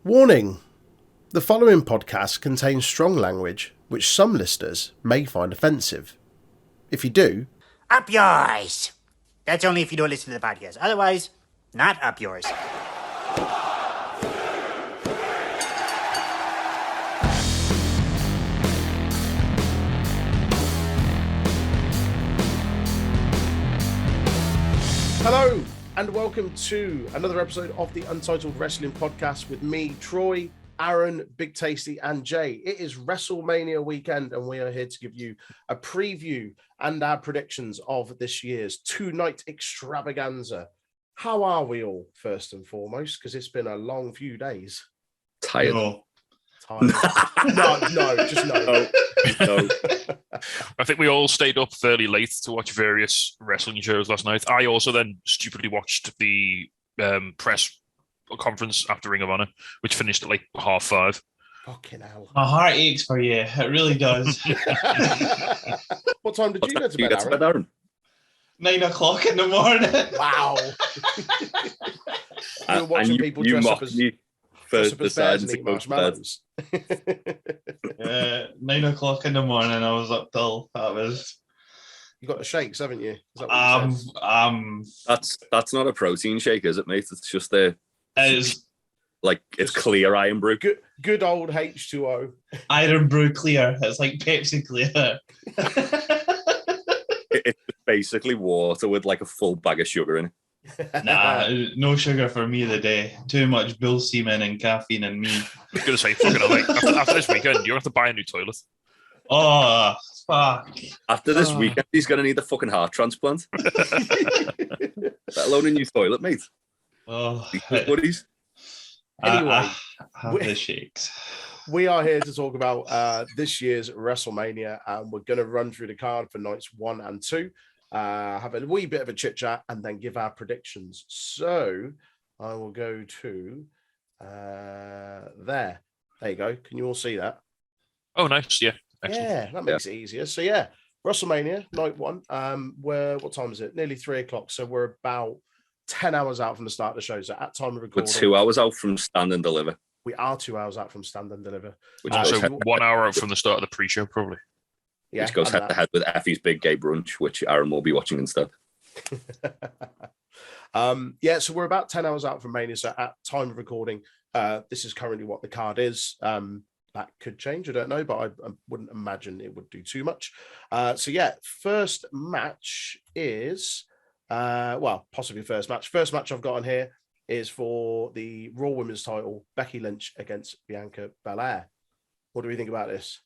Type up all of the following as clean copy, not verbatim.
Warning: the following podcast contains strong language which some listeners may find offensive. If you do, Up yours! That's only if you don't listen to the podcast. Otherwise, not up yours. hello and welcome to another episode of the Untitled Wrestling Podcast with me, Troy, Aaron, Big Tasty, and Jay. It is WrestleMania weekend, and we are here to give you a preview and our predictions of this year's two-night extravaganza. How are we all, first and foremost? Because it's been a long few days. Tired. Tired. no, just no. No. I think we all stayed up fairly late to watch various wrestling shows last night. I also then stupidly watched the press conference after Ring of Honor, which finished at like 5:30. Fucking hell. My heart aches for you. It really does. What time did you go to bed, Aaron? 9 o'clock in the morning. Wow. We were watching people you dress up mocked as me for bears deciding and to eat go to bed. marshmallows. 9 o'clock in the morning. I was up till that was. You got the shakes, haven't you? Is that what you said? That's not a protein shake, is it, mate? It's just a It's it's clear iron brew. Good old H2O. Iron Brew Clear. It's like Pepsi Clear. It's basically water with like a full bag of sugar in it. Nah, no sugar for me today. Too much bull semen and caffeine in me. I was going to say, fucking hell, like, after this weekend, you have to buy a new toilet. Oh, fuck. After this weekend, he's going to need a fucking heart transplant. Let alone a new toilet, mate. Oh, Good buddies. Anyway, I have the shakes. We are here to talk about this year's WrestleMania, and we're going to run through the card for nights 1 and 2, have a wee bit of a chit chat, and then give our predictions. So I will go to there. There you go. Can you all see that? Oh, nice. Yeah. Excellent. Yeah, that makes it easier. So yeah, WrestleMania night 1. What time is it? Nearly 3 o'clock. So we're about 10 hours out from the start of the show. So at time of We're recording, 2 hours out from Stand and Deliver. we are 2 hours out from Stand and Deliver. Which Also, goes head, 1 hour out from the start of the pre-show, probably. Yeah, which goes and head to head with Effie's Big Gay Brunch, which Aaron will be watching instead. Yeah, so we're about 10 hours out from Mania. So at time of recording, this is currently what the card is. That could change, I don't know, but I wouldn't imagine it would do too much. So yeah, first match is possibly first match. First match I've got on here is for the Raw Women's title, Becky Lynch against Bianca Belair. What do we think about this?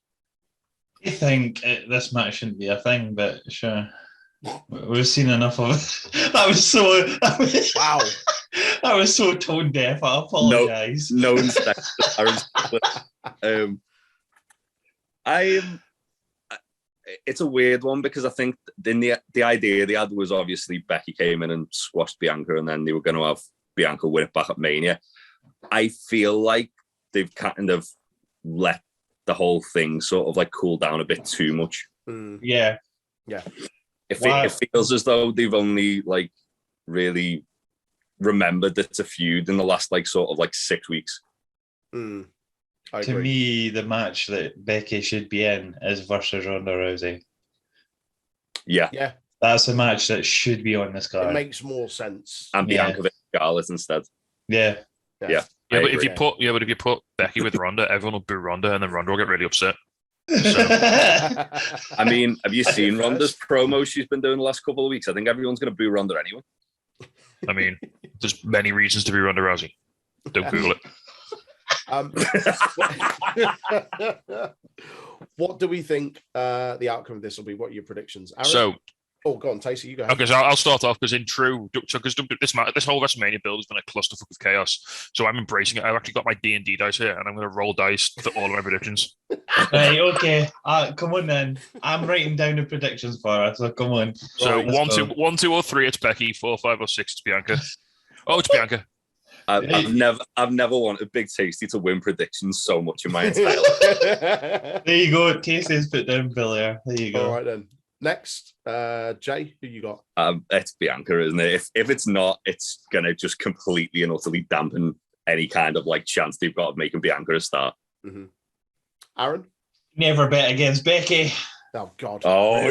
I think this match shouldn't be a thing, but sure. We've seen enough of it. Wow. I was so tone deaf. I apologize. No respect. It's a weird one because I think then the idea they had was obviously Becky came in and squashed Bianca, and then they were going to have Bianca win it back at Mania. I feel like they've kind of let the whole thing sort of like cool down a bit too much. Yeah. It feels as though they've only like really remembered that it's a feud in the last like sort of like 6 weeks. I To agree. me, the match that Becky should be in is versus Ronda Rousey. Yeah. Yeah, That's a match that should be on this it card. makes more sense. And Yeah. Bianca versus Charlotte instead. Yeah. Yeah. Yeah, I but agree. if you put Becky with Ronda, everyone will boo Ronda, and then Ronda will get really upset. I mean, have you I seen did Ronda's first. promo she's been doing the last couple of weeks? I think everyone's going to boo Ronda anyway. I mean, there's many reasons to be Ronda Rousey. Don't Google it. What do we think the outcome of this will be? What are your predictions? Aaron? So, Go on, Tacey, you go ahead. okay, so I'll start off because this whole WrestleMania build has been a clusterfuck of chaos. So I'm embracing it. I've actually got my D&D dice here, and I'm going to roll dice for all of my predictions. Right, okay. Come on then. I'm writing down the predictions for us, so come on. So Right, let's go. 1, 2, or 3, it's Becky. 4, 5, or 6, it's Bianca. Oh, it's Bianca. I've never wanted Big Tasty to win predictions so much in my entire life. There you go. Casey's put down Belair. There you go. All right then. Next, Jay, who you got? It's Bianca, isn't it? If it's not, it's gonna just completely and utterly dampen any kind of like chance they've got of making Bianca a star. Mm-hmm. Aaron? Never bet against Becky. Oh, God. Oh,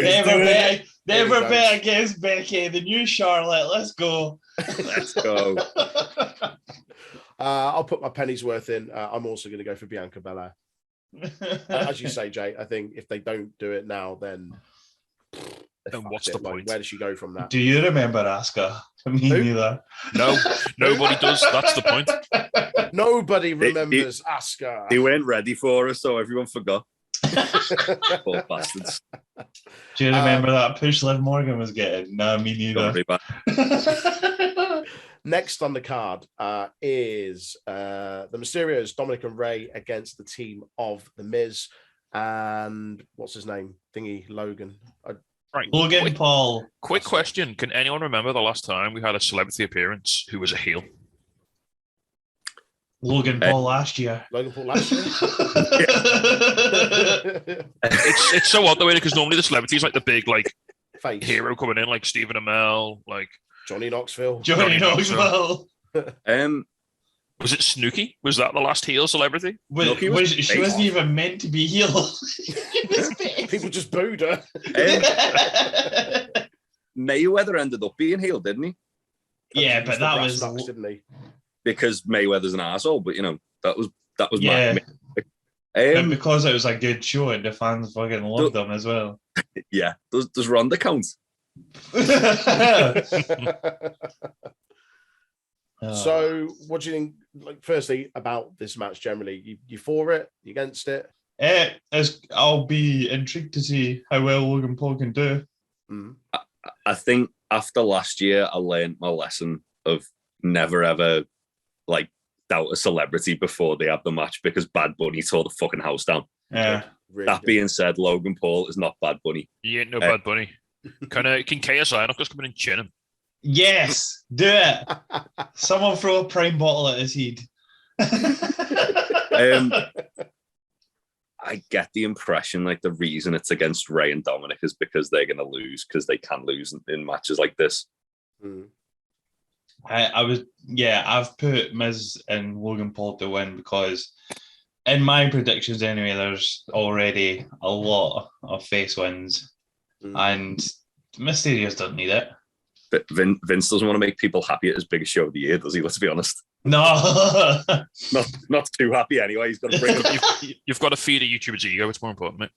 Never bet against Becky. The new Charlotte. Let's go. Let's go. I'll put my penny's worth in. I'm also going to go for Bianca Belair. As you say, Jay, I think if they don't do it now, then what's the point? Where does she go from that? Do you remember Asuka? Me neither. No, nobody does. That's the point. Nobody remembers Asuka. They weren't ready for us, so everyone forgot. Poor bastards. Do you remember that push Liv Morgan was getting? No, me neither. Next on the card is the Mysterios, Dominic and Ray, against the team of The Miz and what's his name? Logan. Right. Logan Paul. Quick question. Can anyone remember the last time we had a celebrity appearance who was a heel? Logan Paul last year. Logan Paul last year? It's so odd the way because normally the celebrities like the big like face hero coming in like Stephen Amell, like Johnny Knoxville. Johnny Knoxville. Was it Snooki? Was that the last heel celebrity? She wasn't even meant to be heel. People just booed her. Mayweather ended up being heel, didn't he? Yeah, but that was Knox, didn't he? Because Mayweather's an asshole, but you know that was yeah. And because it was a good show and the fans fucking loved them as well. Yeah, does Ronda count? So, what do you think? Like, firstly, about this match generally, you for it? You against it? I'll be intrigued to see how well Logan Paul can do. I think after last year, I learned my lesson of never ever like doubt a celebrity before they have the match because Bad Bunny tore the fucking house down. Yeah. Really that being said, Logan Paul is not Bad Bunny. He ain't no Bad Bunny. Can KSI not just come in and chin him? Yes, do it. Someone throw a prime bottle at his head. I get the impression like the reason it's against Ray and Dominic is because they're going to lose because they can lose in matches like this. I've put Miz and Logan Paul to win because in my predictions anyway, there's already a lot of face wins and Mysterious doesn't need it. But Vince doesn't want to make people happy at his biggest show of the year, does he? Let's be honest. No. not too happy anyway. He's got to bring You've got to feed a YouTuber's ego. It's more important, mate.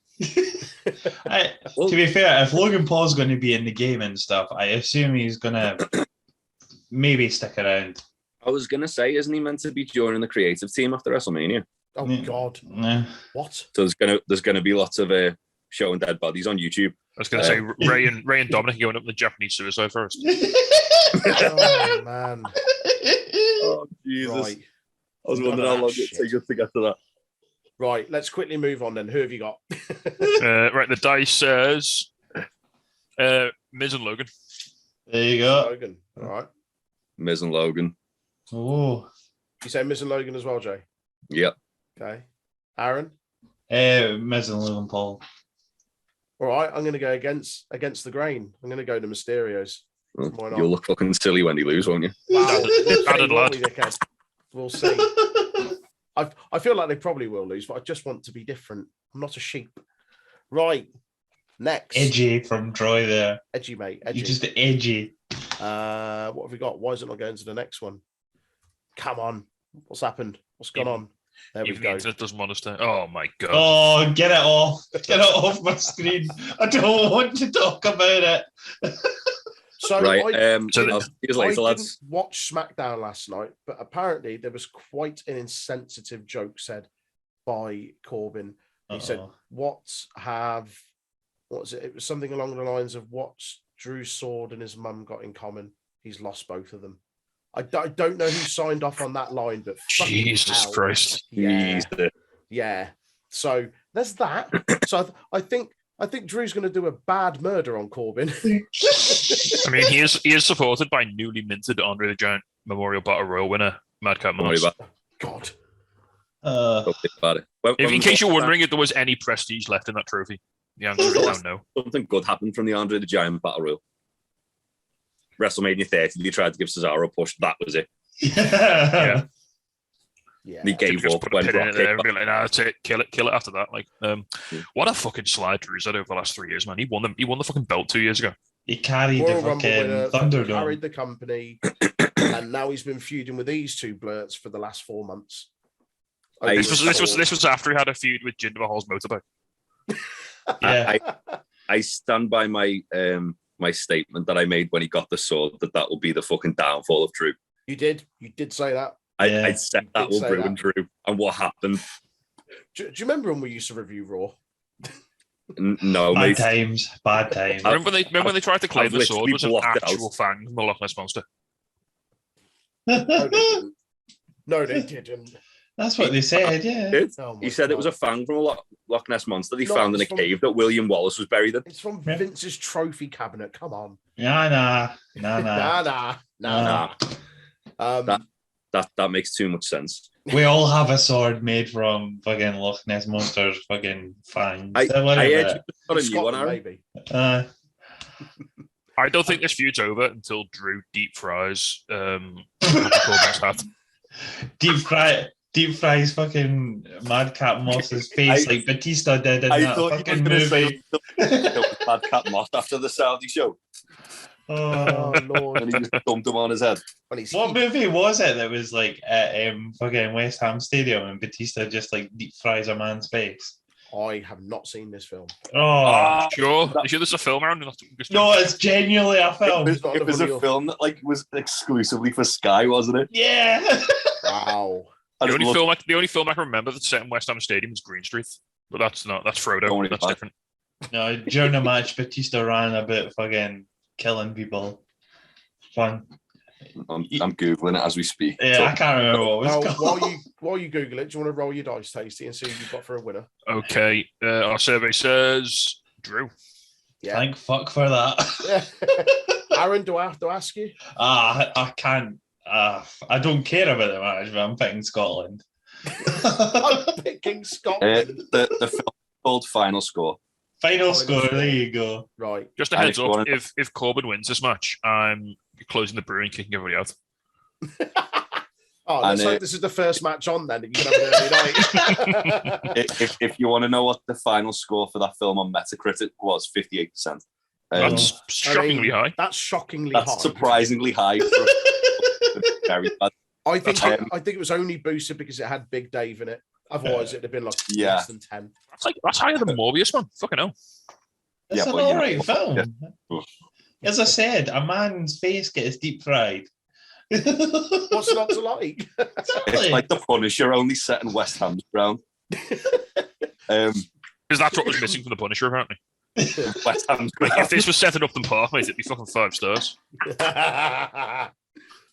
To be fair, if Logan Paul's going to be in the game and stuff, I assume he's going to maybe stick around. I was going to say, isn't he meant to be joining the creative team after WrestleMania? Oh, God. Yeah. What? So there's going to be lots of showing dead bodies on YouTube. I was going to say Ray and Dominic going up the Japanese suicide first. Oh, man. Oh, Jesus. Right. I was wondering how long it takes us to get to that. Right, let's quickly move on then. Who have you got? Right, the dice says Miz and Logan. There you go. Logan. All right. Miz and Logan. Oh. You say Miz and Logan as well, Jay? Yep. Okay. Aaron? Miz and Logan Paul. All right, I'm going to go against the grain. I'm going to go to Mysterios. Well, you'll look fucking silly when they lose, won't you? Wow. Lad. We'll see. I feel like they probably will lose, but I just want to be different. I'm not a sheep. Right. Next. Edgy from Troy there. Edgy, mate. Edgy. You're just edgy. What have we got? Why is it not going to the next one? Come on. What's happened? What's gone on? There we go. It doesn't want us to. Oh, my God. Oh, get it off. Get it off my screen. I don't want to talk about it. So right, I lads. didn't watch SmackDown last night, but apparently there was quite an insensitive joke said by Corbin. He said, what's it? It was something along the lines of what's Drew's sword and his mum got in common? He's lost both of them. I don't know who signed off on that line, but Jesus Christ. Yeah. So there's that. So I think Drew's going to do a bad murder on Corbin. I mean, he is supported by newly minted Andre the Giant Memorial Battle Royal winner, Madcap Moss. God. Don't think about it. In case you're wondering if there was any prestige left in that trophy, the answer is now no. Something good happened from the Andre the Giant Battle Royal. WrestleMania 30, they tried to give Cesaro a push. That was it. Yeah. Yeah. And he gave Just up put a when pin in Brock it there came and back. be like, nah, that's it, kill it after that. Like, what a fucking slide Drew's had over the last 3 years, man. He won the fucking belt 2 years ago. He carried Royal the Rumble fucking winner, Thunderdome. carried the company, and now he's been feuding with these two blurts for the last 4 months. This was after he had a feud with Jinder Mahal's motorbike. Yeah. I stand by my my statement that I made when he got the sword that will be the fucking downfall of Drew. You did say that. I said that will ruin Drew, and what happened? Do you remember when we used to review Raw? No, Bad mate. times. Remember when they tried to claim I've the sword literally was an blocked it actual out. fang from the Loch Ness Monster? No, they didn't. That's what they said, yeah. Oh He said God. it was a fang from a Loch Ness Monster that he No, found in a it's from- cave that William Wallace was buried in. It's from Yeah. Vince's trophy cabinet. Come on. Nah. Nah. That makes too much sense. We all have a sword made from fucking Loch Ness Monster's fucking fangs. I Don't worry heard about you got a new one, Scotland, Aaron. maybe. it. I don't think this feud's over until Drew deep fries Corbin's hat. Deep fries fucking Madcap Moss's face like Batista did in I that thought you fucking were going to say movie. Bad Cat Moss after the Saudi show, Oh. Oh Lord. and he just dumped him on his head. When he's What movie was it that was like at fucking West Ham Stadium and Batista just like deep fries a man's face? I have not seen this film. Oh, Sure. You sure there's a film around? no, it's genuinely a film. It was a film that was exclusively for Sky, wasn't it? Yeah. Wow. The only film I can remember that's set in West Ham Stadium is Green Street. But that's Frodo. Don't worry That's about it. different. No, during the match, Batista ran a bit fucking killing people. Fun. I'm googling it as we speak. Yeah, So- I can't remember what it was Well, called. while you Google it, do you want to roll your dice, Tasty, and see who you've got for a winner? Okay. Our survey says Drew. Yeah. Thank fuck for that. Aaron, do I have to ask you? I can't. I don't care about the match, but I'm picking Scotland. I'm picking Scotland. the film is called Final Score. Final score. There you go. Right. Just a And heads if you up, wanna- if Corbin wins this match, I'm closing the brewery and kicking everybody out. Oh, let's And, hope this is the first match on then. You can have an early night. If you want to know what the final score for that film on Metacritic was, 58%. That's shockingly high. That's shockingly That's high. surprisingly high. For very bad. I think That's- I think it was only boosted because it had Big Dave in it. Otherwise, it'd have been like Yeah. less than 10. That's higher than Morbius, man. Fucking hell. It's Yeah, an but you know- alright film. Yeah. As I said, a man's face gets deep fried. What's not to like? It's like The Punisher, only set in West Ham's ground. Because that's what was missing from the Punisher, apparently. West Ham's Like, if ground. this was set in Upton Park, mate, it'd be fucking 5 stars.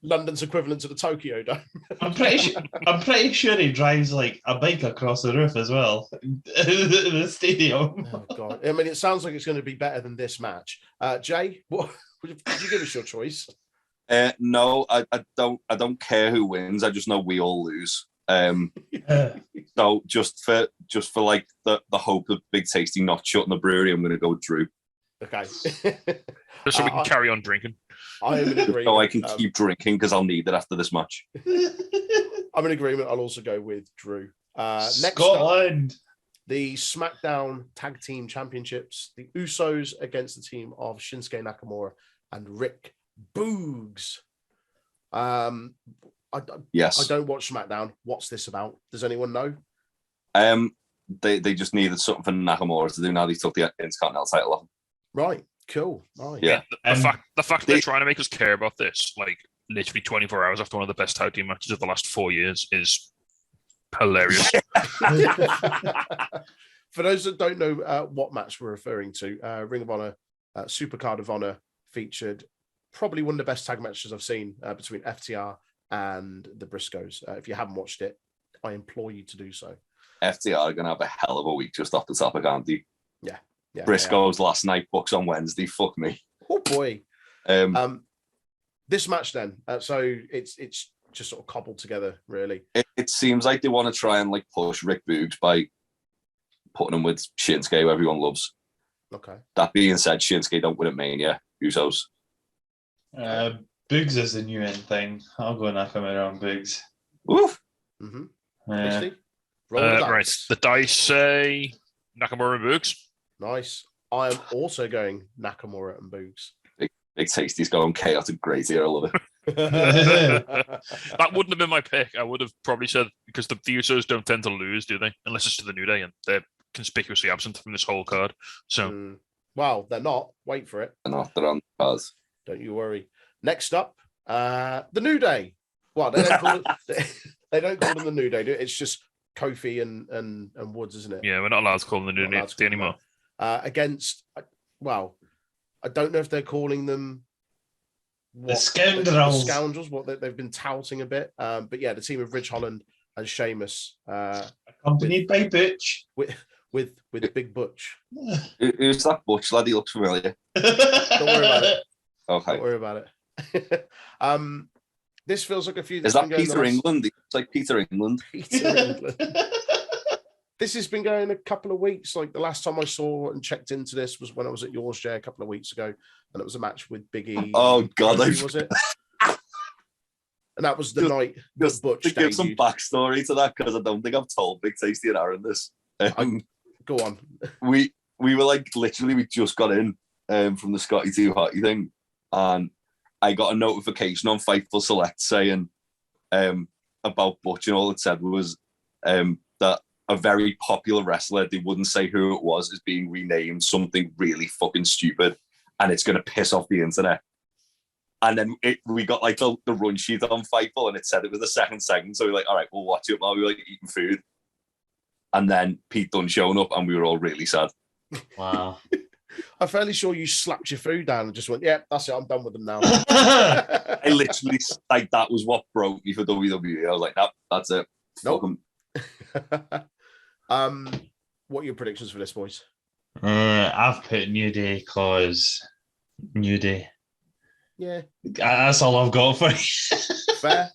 London's equivalent to the Tokyo Dome. I'm pretty sure he drives like a bike across the roof as well. The stadium. Oh God! I mean, it sounds like it's going to be better than this match. Jay, what would you give us your choice? No, I don't care who wins. I just know we all lose. So just for like the hope of Big Tasty not shutting the brewery, I'm going to go with Drew, Okay. Just so we can carry on drinking. I am in agreement. so I can keep drinking because I'll need it after this match. I'm in agreement. I'll also go with Drew. Next up, Scotland. the SmackDown Tag Team Championships. The Usos against the team of Shinsuke Nakamura and Rick Boogs. Yes. I don't watch SmackDown. What's this about? Does anyone know? They just needed something for Nakamura to do now. They took the Intercontinental title off him. Right. Cool. Right. Yeah. The fact that they're they- trying to make us care about this, like literally 24 hours after one of the best tag team matches of the last 4 years, is hilarious. For those that don't know what match we're referring to, Ring of Honor, Supercard of Honor featured probably one of the best tag matches I've seen between FTR and the Briscoes. If you haven't watched it, I implore you to do so. FTR are going to have a hell of a week just off the top of Gandhi. Yeah, Briscoes last night, Bucks on Wednesday. Fuck me. Oh boy. This match then, so it's just sort of cobbled together, really. It seems like they want to try and like push Rick Boogs by putting him with Shinsuke, who everyone loves. Okay. That being said, Shinsuke don't win at Mania. Usos. Boogs is the new in thing. I'll go Nakamura on Boogs. Oof. Mm-hmm. Tasty. Roll the dice. Right. The dice say Nakamura and Boogs. Nice. I am also going Nakamura and Boogs. Big Tasty's going chaotic great here. I love it. That wouldn't have been my pick. I would have probably said, because the Usos don't tend to lose, do they? Unless it's to the New Day, and they're conspicuously absent from this whole card. So, well, they're not. Wait for it. They're not. They're on the cards. Don't you worry. Next up, the New Day. Well, they don't call it. They don't call them the New Day. It's just Kofi and Woods, isn't it? yeah, we're not allowed to call them the New Day anymore. Against, well, I don't know if they're calling them the Scoundrels. Scoundrels, what they've been touting a bit. But yeah, the team of Ridge Holland and Sheamus, accompanied by Butch, with Big Butch. Who's that Butch lad? He looks familiar. Don't worry about it. Okay. Don't worry about it. This feels like a few. Is that Peter England? It's like Peter England. Peter England. This has been going a couple of weeks. Like the last time I saw and checked into this was when I was at yours, Jay, a couple of weeks ago, and it was a match with Big E. Oh God, was it? And that was the night that Butch to give some backstory to that, because I don't think I've told Big Tasty and Aaron this. Go on. We were like literally we just got in from the Scotty 2 Hottie thing, and I got a notification on Fightful Select saying about Butch, and all it said was that a very popular wrestler, they wouldn't say who it was, is being renamed something really fucking stupid, and it's going to piss off the internet. And then we got like the run sheet on Fightful, and it said it was the second segment, so we were like, all right, we'll watch it while we were like eating food. And then Pete Dunne showing up, and we were all really sad. Wow. I'm fairly sure you slapped your food down and just went, yeah, that's it, I'm done with them now. I literally, like, that was what broke me for WWE. I was like, nope, that's it. Nope. What are your predictions for this, boys? I've put New Day because New Day. Yeah. That's all I've got for you. Fair.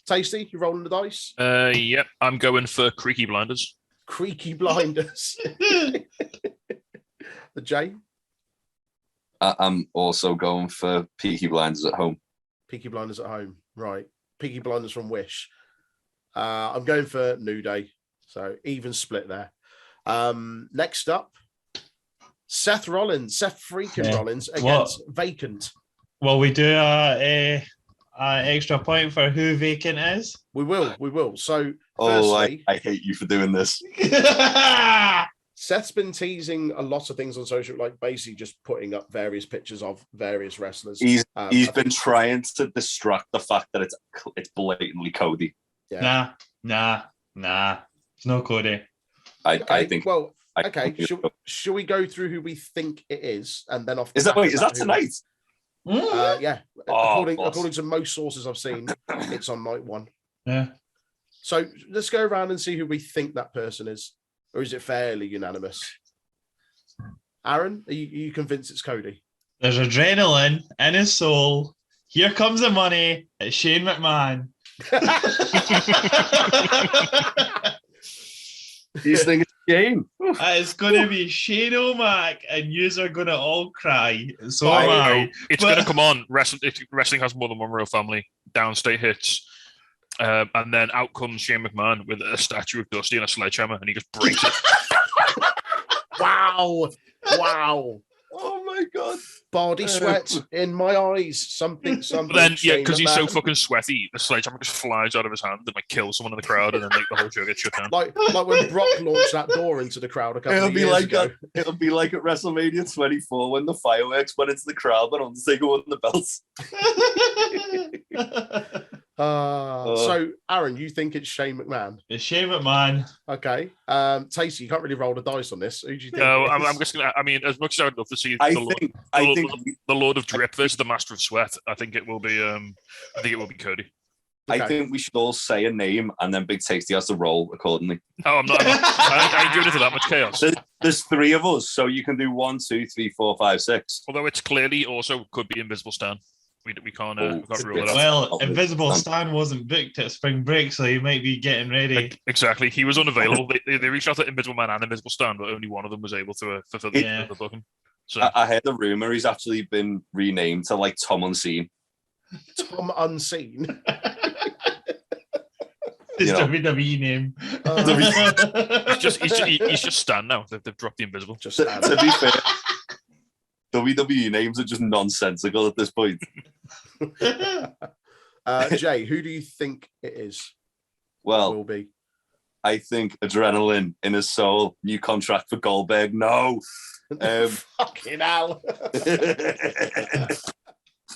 Tasty, you rolling the dice? Yep, I'm going for Creaky Blinders. Creaky Blinders. The Jay? I'm also going for Peaky Blinders at home. Peaky Blinders at home, right. Peaky Blinders from Wish. I'm going for New Day. So even split there. Next up, Seth freaking Rollins against Vacant. Will we do a extra point for who Vacant is? We will. So, firstly, I hate you for doing this. Seth's been teasing a lot of things on social, like basically just putting up various pictures of various wrestlers. He's been trying to distract the fact that it's blatantly Cody. Yeah. Nah. It's no Cody. I think. Well, okay. Should we go through who we think it is, and then off? Is that tonight? Yeah. According to most sources I've seen, it's on night one. Yeah. So let's go around and see who we think that person is, or is it fairly unanimous? Aaron, are you convinced it's Cody? There's adrenaline in his soul. Here comes the money. It's Shane McMahon. These things Shane. It's going to be Shane O'Mac, and yous are going to all cry. So am I. It's going to come on. Wrestling has more than one royal family. Downstate hits. And then out comes Shane McMahon with a statue of Dusty and a sledgehammer, and he just breaks it. Wow. Oh my God. Body sweat in my eyes. Something. But then, yeah, because he's so fucking sweaty, the sledgehammer just flies out of his hand and like kills someone in the crowd, and then like, the whole show gets shut down. Like when Brock launched that door into the crowd a couple of years ago. It'll be like at WrestleMania 24 when the fireworks went into the crowd, but Undertaker won the belts. So, Aaron, you think it's Shane McMahon? It's Shane McMahon. Okay. Tacey, you can't really roll the dice on this. Who do you think? No, I'm just gonna. I mean, as much as I'd love to see the Lord of Drip versus the Master of Sweat, I think it will be. Cody. Okay. I think we should all say a name, and then Big Tasty has to roll accordingly. Oh, I'm not. I ain't doing it to that much chaos. There's three of us, so you can do 1, 2, 3, 4, 5, 6. Although it's clearly also could be Invisible Stan. We can't rule it out. Well, Invisible Stan wasn't booked at spring break, so he might be getting ready. Exactly. He was unavailable. They reached out to Invisible Man and Invisible Stan, but only one of them was able to fulfill the booking. So I heard the rumor he's actually been renamed to like Tom Unseen. Tom Unseen. His You know. WWE name. He's just Stan now. They've dropped the invisible. Just To be fair, WWE names are just nonsensical at this point. Jay, who do you think it is? Well, Will be. I think adrenaline in his soul. New contract for Goldberg. No. Fucking hell.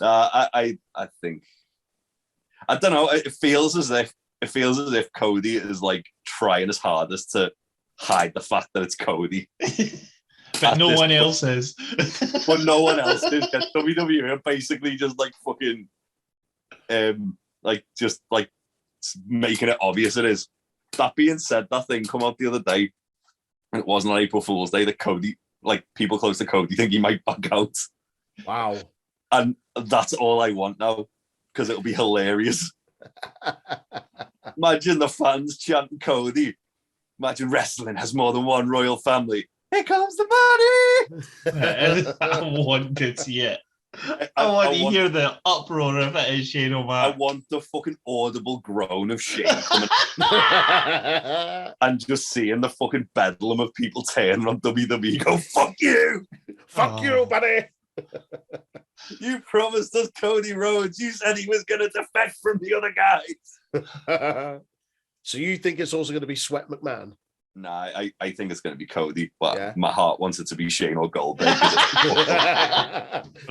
I think. I don't know. It feels as if Cody is like trying his hardest to hide the fact that it's Cody. But no one else is. But no one else is. WWE are basically just like fucking, just making it obvious it is. That being said, that thing come out the other day, and it wasn't on April Fool's Day that Cody, like people close to Cody, think he might back out. Wow. And that's all I want now, because it'll be hilarious. Imagine the fans chanting Cody. Imagine wrestling has more than one royal family. Here comes the money. I want to see it. I want to hear the uproar if it is Shane O'Mac. I want the fucking audible groan of Shane coming and just seeing the fucking bedlam of people turning on WWE go, fuck you! Fuck you, buddy! You promised us Cody Rhodes. You said he was going to defect from the other guys. So you think it's also going to be Sweat McMahon? Nah, I think it's going to be Cody, but Yeah. my heart wants it to be Shane or Goldberg. That's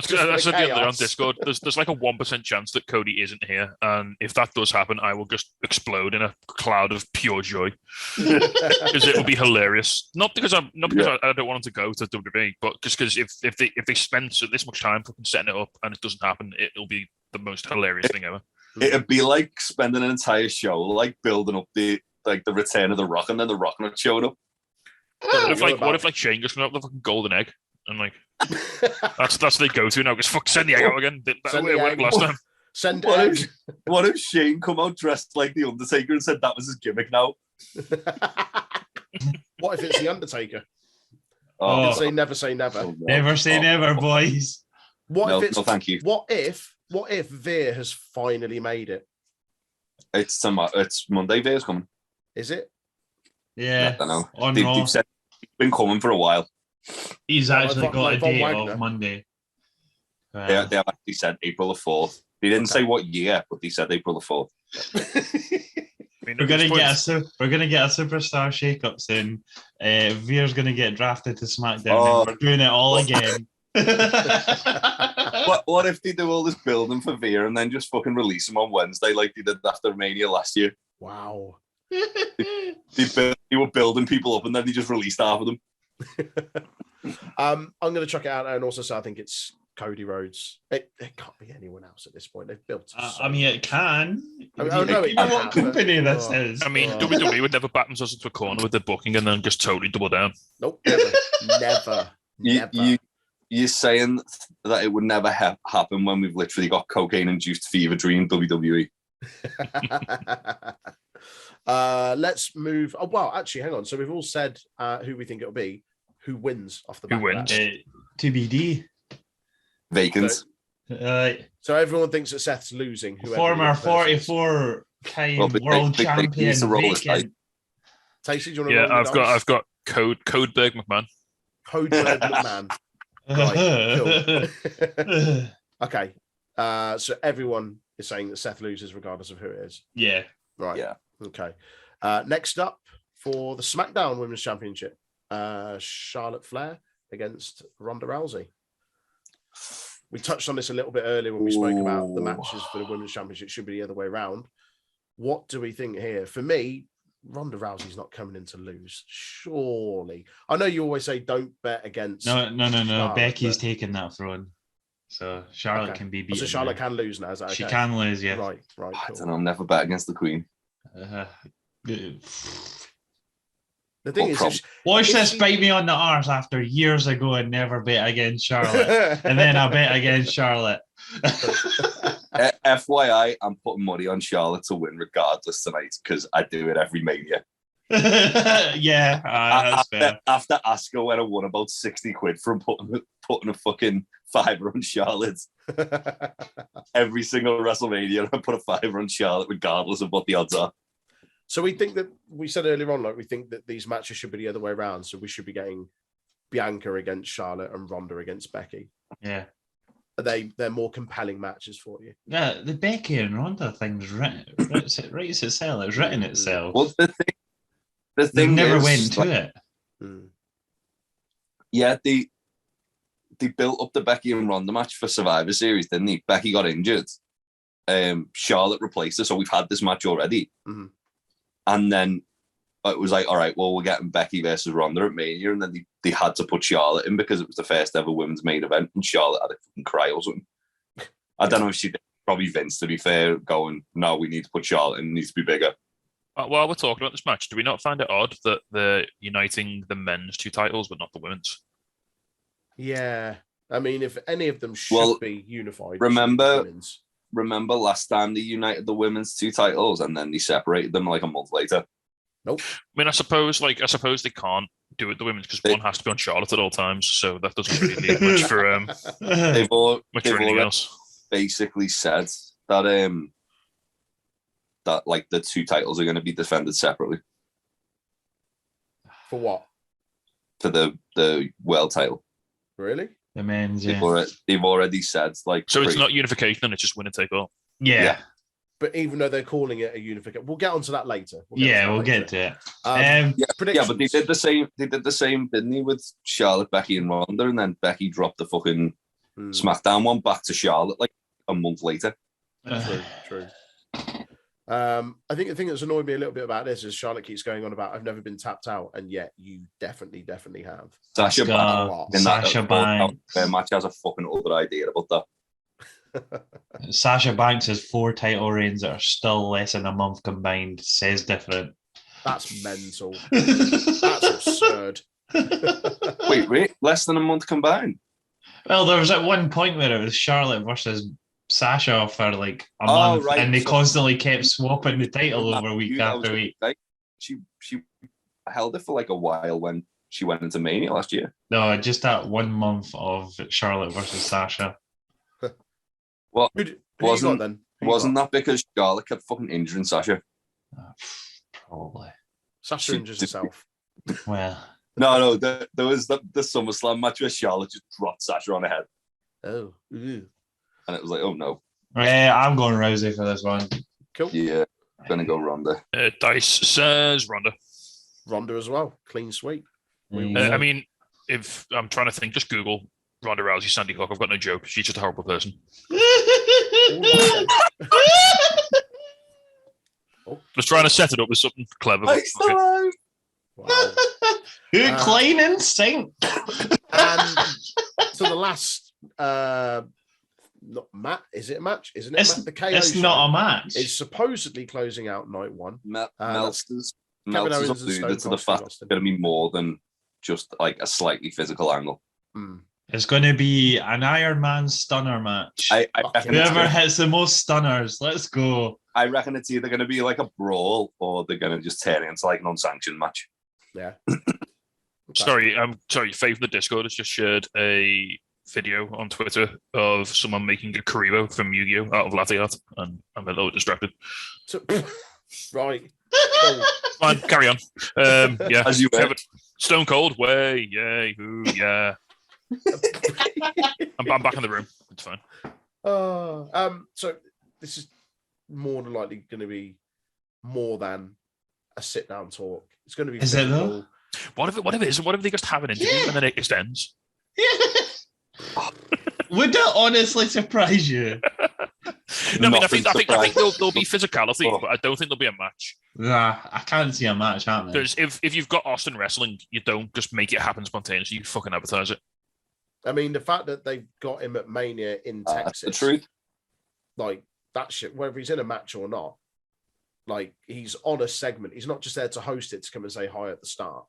the other on Discord. There's like a 1% chance that Cody isn't here, and if that does happen, I will just explode in a cloud of pure joy because it will be hilarious. Not because I don't want him to go to WWE, but just because if they spend this much time fucking setting it up and it doesn't happen, it'll be the most hilarious thing ever. It'd be like spending an entire show like building up the return of the Rock, and then the Rock not showing up. What if Shane just went out with a fucking golden egg and like that's they go to now? Just fuck send the egg out again. That worked last time. Send What if Shane come out dressed like the Undertaker and said that was his gimmick now? What if it's the Undertaker? Oh, Never say never. Never say never, boys. What if it's thank you. What if Veer has finally made it? It's Monday. Veer's coming. Is it? Yeah. I don't know. On They've Raw. said he's been coming for a while. He's actually got a Von date Wagner. of Monday. They have actually said April the 4th. They didn't say what year, but they said April the 4th. We're gonna get a superstar shake-up soon. Veer's gonna get drafted to SmackDown. And we're doing it all again. What if they do all this building for Veer and then just fucking release him on Wednesday like they did after Mania last year? Wow. They were building people up and then they just released half of them. I'm going to chuck it out and also say I think it's Cody Rhodes. It can't be anyone else at this point. They've built. I mean, it can. I know it You know can, what company this but- is? I mean, WWE would never back themselves into a corner with their booking and then just totally double down. Nope, never. You're saying that it would never happen when we've literally got cocaine-induced fever dream WWE. Let's move. Oh, well, actually, hang on. So we've all said who we think it'll be. Who wins off the back Who of wins? that? TBD. Vacant. So everyone thinks that Seth's losing. Former 44-time world champion. Vacant. Tasty, do you want to roll the dice? I've got Codeberg McMahon. Codeberg McMahon. Right, cool. Okay. So everyone is saying that Seth loses regardless of who it is. Yeah. Right. Yeah. Okay. Next up for the SmackDown Women's Championship, Charlotte Flair against Ronda Rousey. We touched on this a little bit earlier when we spoke about the matches for the Women's Championship. It should be the other way around. What do we think here? For me, Ronda Rousey's not coming in to lose. Surely. I know you always say don't bet against. No. Charlotte, Becky's but- taking that throne. So Charlotte Okay. can be Oh, beaten. so Charlotte there. can lose now. Is that okay? She can lose, yeah. Right. I Cool. don't know. I'm never bet against the Queen. The thing is, Watch if this she- bite me on the arse after years ago and never bet against Charlotte. And then I bet against Charlotte. FYI, I'm putting money on Charlotte to win regardless tonight because I do it every Mania. Yeah, that's fair. After Asuka when I won about 60 quid from putting a fucking fiver on Charlotte. Every single WrestleMania, I put a fiver on Charlotte regardless of what the odds are. So we think that we said earlier on, like we think that these matches should be the other way around. So we should be getting Bianca against Charlotte and Ronda against Becky. Yeah. They're more compelling matches for you. Yeah, the Becky and Ronda thing's writes itself. It's written itself. Well, the They thing never is, went to like, it. Yeah, they built up the Becky and Ronda match for Survivor Series, didn't they? Becky got injured. Charlotte replaced her, so we've had this match already. Mm-hmm. And then it was like, all right, well, we're getting Becky versus Ronda at Mania, and then they had to put Charlotte in because it was the first ever women's main event, and Charlotte had a fucking cry or something. I don't know if she did. Probably Vince, to be fair, going, no, we need to put Charlotte in, it needs to be bigger. While we're talking about this match, do we not find it odd that they're uniting the men's 2 titles but not the women's? Yeah. I mean, if any of them should be unified. Remember last time they united the women's 2 titles and then they separated them like a month later? Nope. I mean, I suppose they can't do it the women's because one has to be on Charlotte at all times, so that doesn't really leave much for they've anything else. Basically said that that like the 2 titles are going to be defended separately. For what? For the world title. Really? The men's, They've already said like. So it's not unification, and it's just winner take all. Yeah. But even though they're calling it a unification, we'll get onto that later. We'll get to it. But they did the same. They did the same, didn't they, with Charlotte, Becky, and Ronda, and then Becky dropped the fucking SmackDown one back to Charlotte like a month later. True. I think the thing that's annoyed me a little bit about this is Charlotte keeps going on about I've never been tapped out, and yet you definitely have. Sasha Banks. Their match has a fucking other idea about that. Sasha Banks has 4 title reigns that are still less than a month combined. Says different. That's mental. That's absurd. Wait, less than a month combined? Well, there was at one point where it was Charlotte versus Sasha for like a month, right. And they constantly kept swapping the title over week after week. She held it for like a while when she went into Mania last year. No, just that 1 month of Charlotte versus Sasha. Well, wasn't that because Charlotte kept fucking injuring Sasha? Probably. Sasha injures herself. Well, no. There was the SummerSlam match where Charlotte just dropped Sasha on the head. Oh, ew. And it was like, oh no. I'm going Rousey for this one. Cool. Yeah, I'm gonna go Ronda. Dice says Ronda. Ronda as well. Clean sweep. I mean, if I'm trying to think, just Google Ronda Rousey, Sandy Hook. I've got no joke. She's just a horrible person. Just trying to set it up with something clever. Wow. Clean and sink. And so the last not match, is it a match? Isn't it? The KO it's not a match. It's supposedly closing out night 1. Meltzer's alluded to the fact it's going to be more than just like a slightly physical angle. It's going to be an Iron Man stunner match. I reckon whoever hits the most stunners, let's go. I reckon it's either going to be like a brawl or they're going to just turn it into like an unsanctioned match. Yeah. Sorry, Faith in the Discord has just shared a video on Twitter of someone making a Karibo from Yu-Gi-Oh out of latte art, and I'm a little distracted. Right. Fine, carry on. Yeah, as you were. Stone Cold, way, yay, ooh, yeah. I'm back in the room. It's fine. So this is more than likely going to be more than a sit-down talk. It's going to be. Is it though? What if it isn't? What if they just have an interview and then it extends? Would that honestly surprise you? No, I mean, I think there'll be physicality, but I don't think there'll be a match. Nah, I can't see a match happening. Because if you've got Austin wrestling, you don't just make it happen spontaneously. You fucking advertise it. I mean, the fact that they've got him at Mania in Texas, the truth, like that shit. Whether he's in a match or not, like he's on a segment. He's not just there to host it to come and say hi at the start.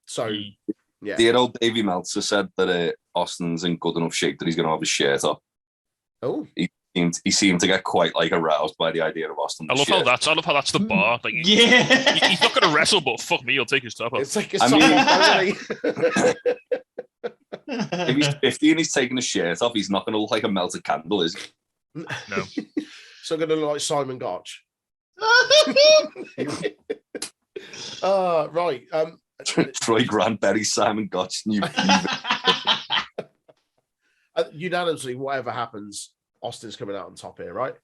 So, yeah. The old Davey Meltzer said that Austin's in good enough shape that he's going to have his shirt off. Oh, he seemed to get quite like aroused by the idea of Austin. I love how that's the bar. Like, he's not going to wrestle, but fuck me, he'll take his top off. It's like if he's 50 and he's taking his shirt off, he's not going to look like a melted candle, is he? No. So going to look like Simon Gotch. Right. Troy Grant, Barry Simon, Gotch, new. Unanimously, whatever happens, Austin's coming out on top here, right?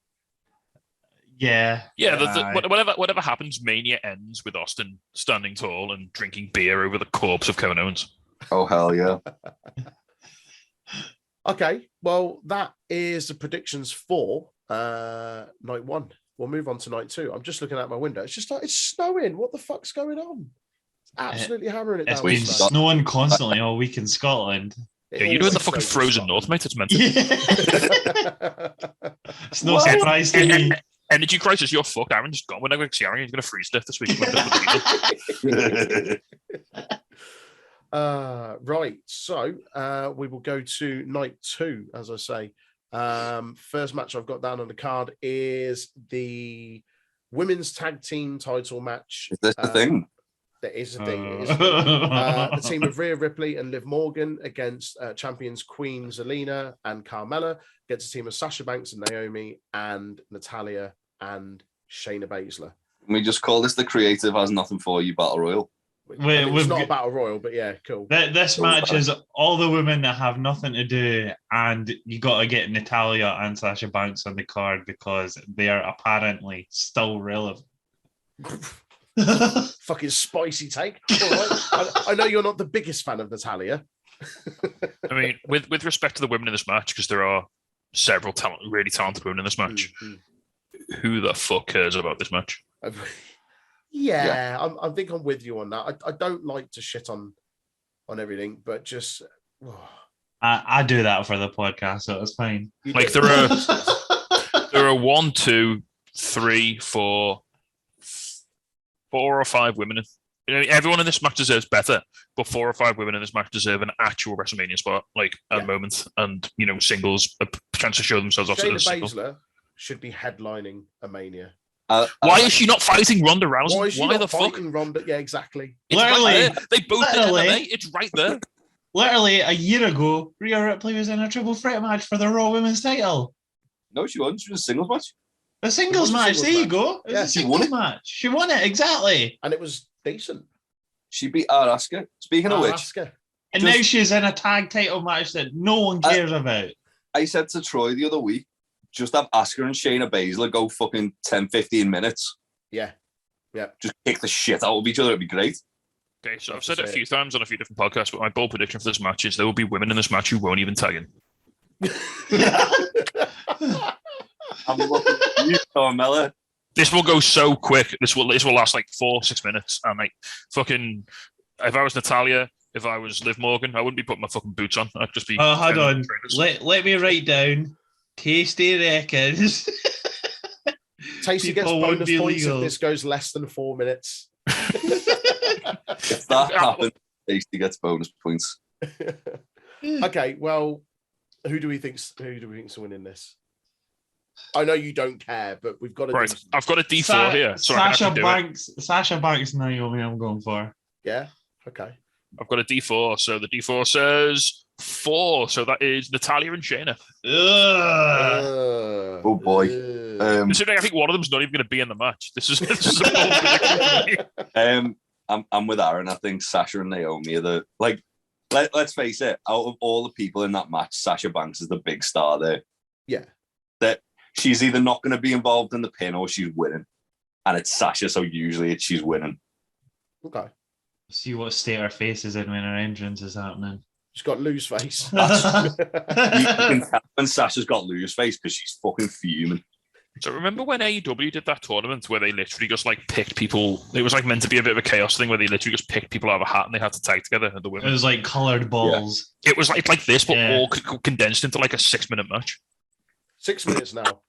Yeah. Whatever happens, Mania ends with Austin standing tall and drinking beer over the corpse of Kevin Owens. Oh hell yeah! Okay, well that is the predictions for night one. We'll move on to night two. I'm just looking out my window. It's just like it's snowing. What the fuck's going on? It's absolutely hammering it down. It's been snowing constantly all week in Scotland. Yeah, you're in the fucking frozen north, mate. It's meant to. Yeah. It's no surprise to me. Energy crisis, you're fucked. Aaron just gone. We're not going to see Aaron. He's going to freeze death this week. Right. So we will go to night two, as I say. First match I've got down on the card is the women's tag team title match. Is this the thing? That is the thing. It is the thing. The team of Rhea Ripley and Liv Morgan against champions Queen Zelina and Carmella against a team of Sasha Banks and Naomi and Natalya and Shayna Baszler. We just call this the creative has nothing for you battle royal. It's not a battle royal, but yeah, cool. This match is all the women that have nothing to do, and you got to get Natalya and Sasha Banks on the card because they are apparently still relevant. Fucking spicy take. All right. I know you're not the biggest fan of Natalya. I mean, with respect to the women in this match, because there are several really talented women in this match, who the fuck cares about this match? Yeah. I think I'm with you on that. I don't like to shit on everything, but just I do that for the podcast, so it's fine. Like there are 1, 2, 3, 4 or 5 women. Everyone in this match deserves better, but 4 or 5 women in this match deserve an actual WrestleMania spot, like at the moment, and singles a chance to show themselves off. Shayna Baszler should be headlining a Mania. Why is she not fighting Ronda Rousey? Why is she not fighting Ronda? Yeah, exactly. It's literally, right there. They both did MMA. It's right there. Literally a year ago, Rhea Ripley was in a triple threat match for the Raw Women's title. No, she wasn't. She was a singles match. The singles match. There you go. It was a singles match. She won it exactly, and it was decent. She beat Asuka. Speaking of which, and now she's in a tag title match that no one cares about. I said to Troy the other week, just have Asuka and Shayna Baszler go fucking 10, 15 minutes. Yeah. Just kick the shit out of each other. It'd be great. Okay, so I've said it a few times on a few different podcasts, but my bold prediction for this match is there will be women in this match who won't even tag in. I'm looking at you, Carmella. This will go so quick. This will last like 4-6 minutes. And like fucking, if I was Natalya, if I was Liv Morgan, I wouldn't be putting my fucking boots on. I'd just be. Hold on. Let me write down. Tasty reckons. Tasty gets bonus points if this goes less than 4 minutes. If that happens, Tasty gets bonus points. Okay, well, who do we think's winning this? I know you don't care, but we've got to. Right, I've got a D4 here. So Sasha Banks, Naomi. I'm going for. Yeah. Okay. I've got a D4. So the D4 says 4. So that is Natalya and Shayna. Oh boy. Considering I think one of them's not even going to be in the match. This is a bold prediction for me. I'm with Aaron. I think Sasha and Naomi are the let's face it. Out of all the people in that match, Sasha Banks is the big star there. Yeah. That she's either not going to be involved in the pin or she's winning, and it's Sasha. So usually she's winning. Okay. See what state her face is in when her entrance is happening. She's got loose face. You can tell when Sasha's got loose face because she's fucking fuming. So remember when AEW did that tournament where they literally just like picked people? It was like meant to be a bit of a chaos thing where they literally just picked people out of a hat and they had to tag together. The women. It was like coloured balls. Yeah. It was like this, but all condensed into like a 6-minute match. 6 minutes now.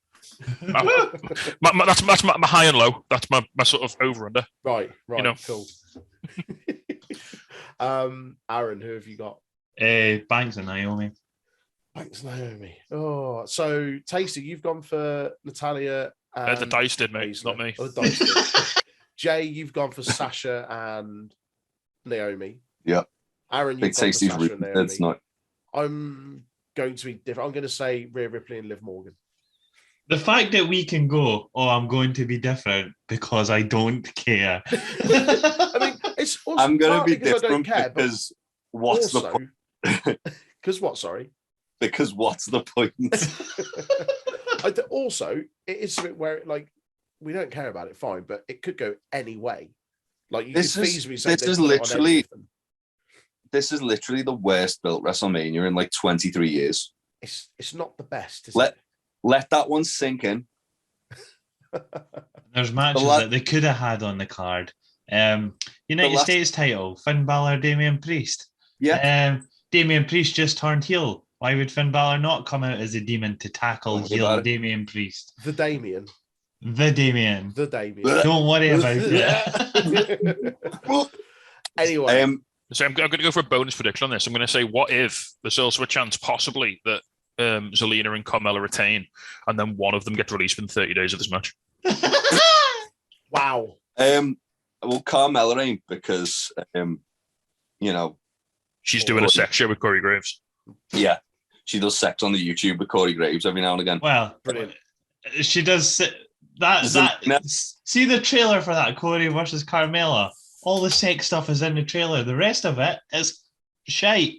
That's my high and low. That's my sort of over under. Right. Cool. Aaron, who have you got? Banks and Naomi. Banks Naomi. Oh, so Tasty, you've gone for Natalya. And the dice did, mate. It's not me. Oh, the dice did. Jay, you've gone for Sasha and Naomi. Yeah. Aaron, you've Big gone Tasty's for Sasha and Naomi. It's not. I'm going to be different. I'm going to say Rhea Ripley and Liv Morgan. The fact that we can go, oh, I'm going to be different because I don't care. I mean, it's also I'm going to be because I don't different care, but because what's the also, point? because what? Sorry. Because what's the point? Also, it is something where like we don't care about it, fine, but it could go any way. Like you This could is- feasibly say this they is put it on literally- everything. This is literally the worst built WrestleMania in like 23 years. It's not the best, is Let it? let that one sink in. There's matches that they could have had on the card. United States title, Finn Balor, Damian Priest. Yeah. Damian Priest just turned heel. Why would Finn Balor not come out as a demon to tackle Don't worry about heel it. Damian Priest? The Damien. The Damien. Don't worry about it. Anyway, So I'm going to go for a bonus prediction on this. I'm going to say, what if there's also a chance, possibly, that Zelina and Carmella retain, and then one of them gets released within 30 days of this match? wow. Well, Carmella ain't because She's doing a sex show with Corey Graves. yeah, she does sex on the YouTube with Corey Graves every now and again. Well, Brilliant. She does see the trailer for that Corey versus Carmella. All the sex stuff is in the trailer. The rest of it is shite.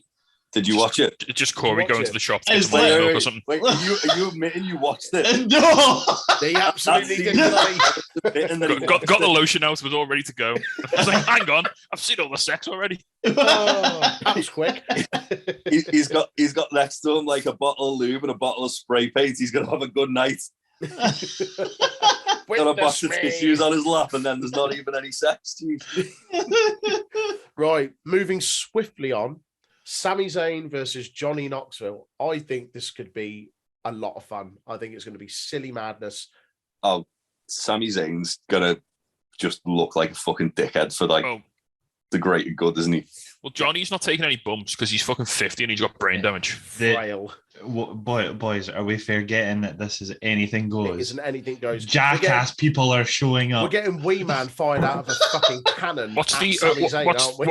Did you watch it? It's just Corey going to the shop to get It's some like- milk or something. Wait, are you admitting you watched it? No. They absolutely did. And then he Got the lotion out, was all ready to go. I was like, hang on, I've seen all the sex already. Oh, that was quick. he's got next to him like a bottle of lube and a bottle of spray paint. He's gonna have a good night. Got a box of tissues on his lap, and then there's not even any sex. Right, moving swiftly on. Sami Zayn versus Johnny Knoxville. I think this could be a lot of fun. I think it's going to be silly madness. Oh, Sami Zayn's gonna just look like a fucking dickhead for like the greater good, isn't he? Well, Johnny's not taking any bumps because he's fucking 50 and he's got brain damage. Frail. Boys, are we forgetting that this is anything It goes? isn't anything goes. Jackass people are showing We're up. getting Wee Man fired out of a fucking cannon. What's at the Sami Zayn, aren't we?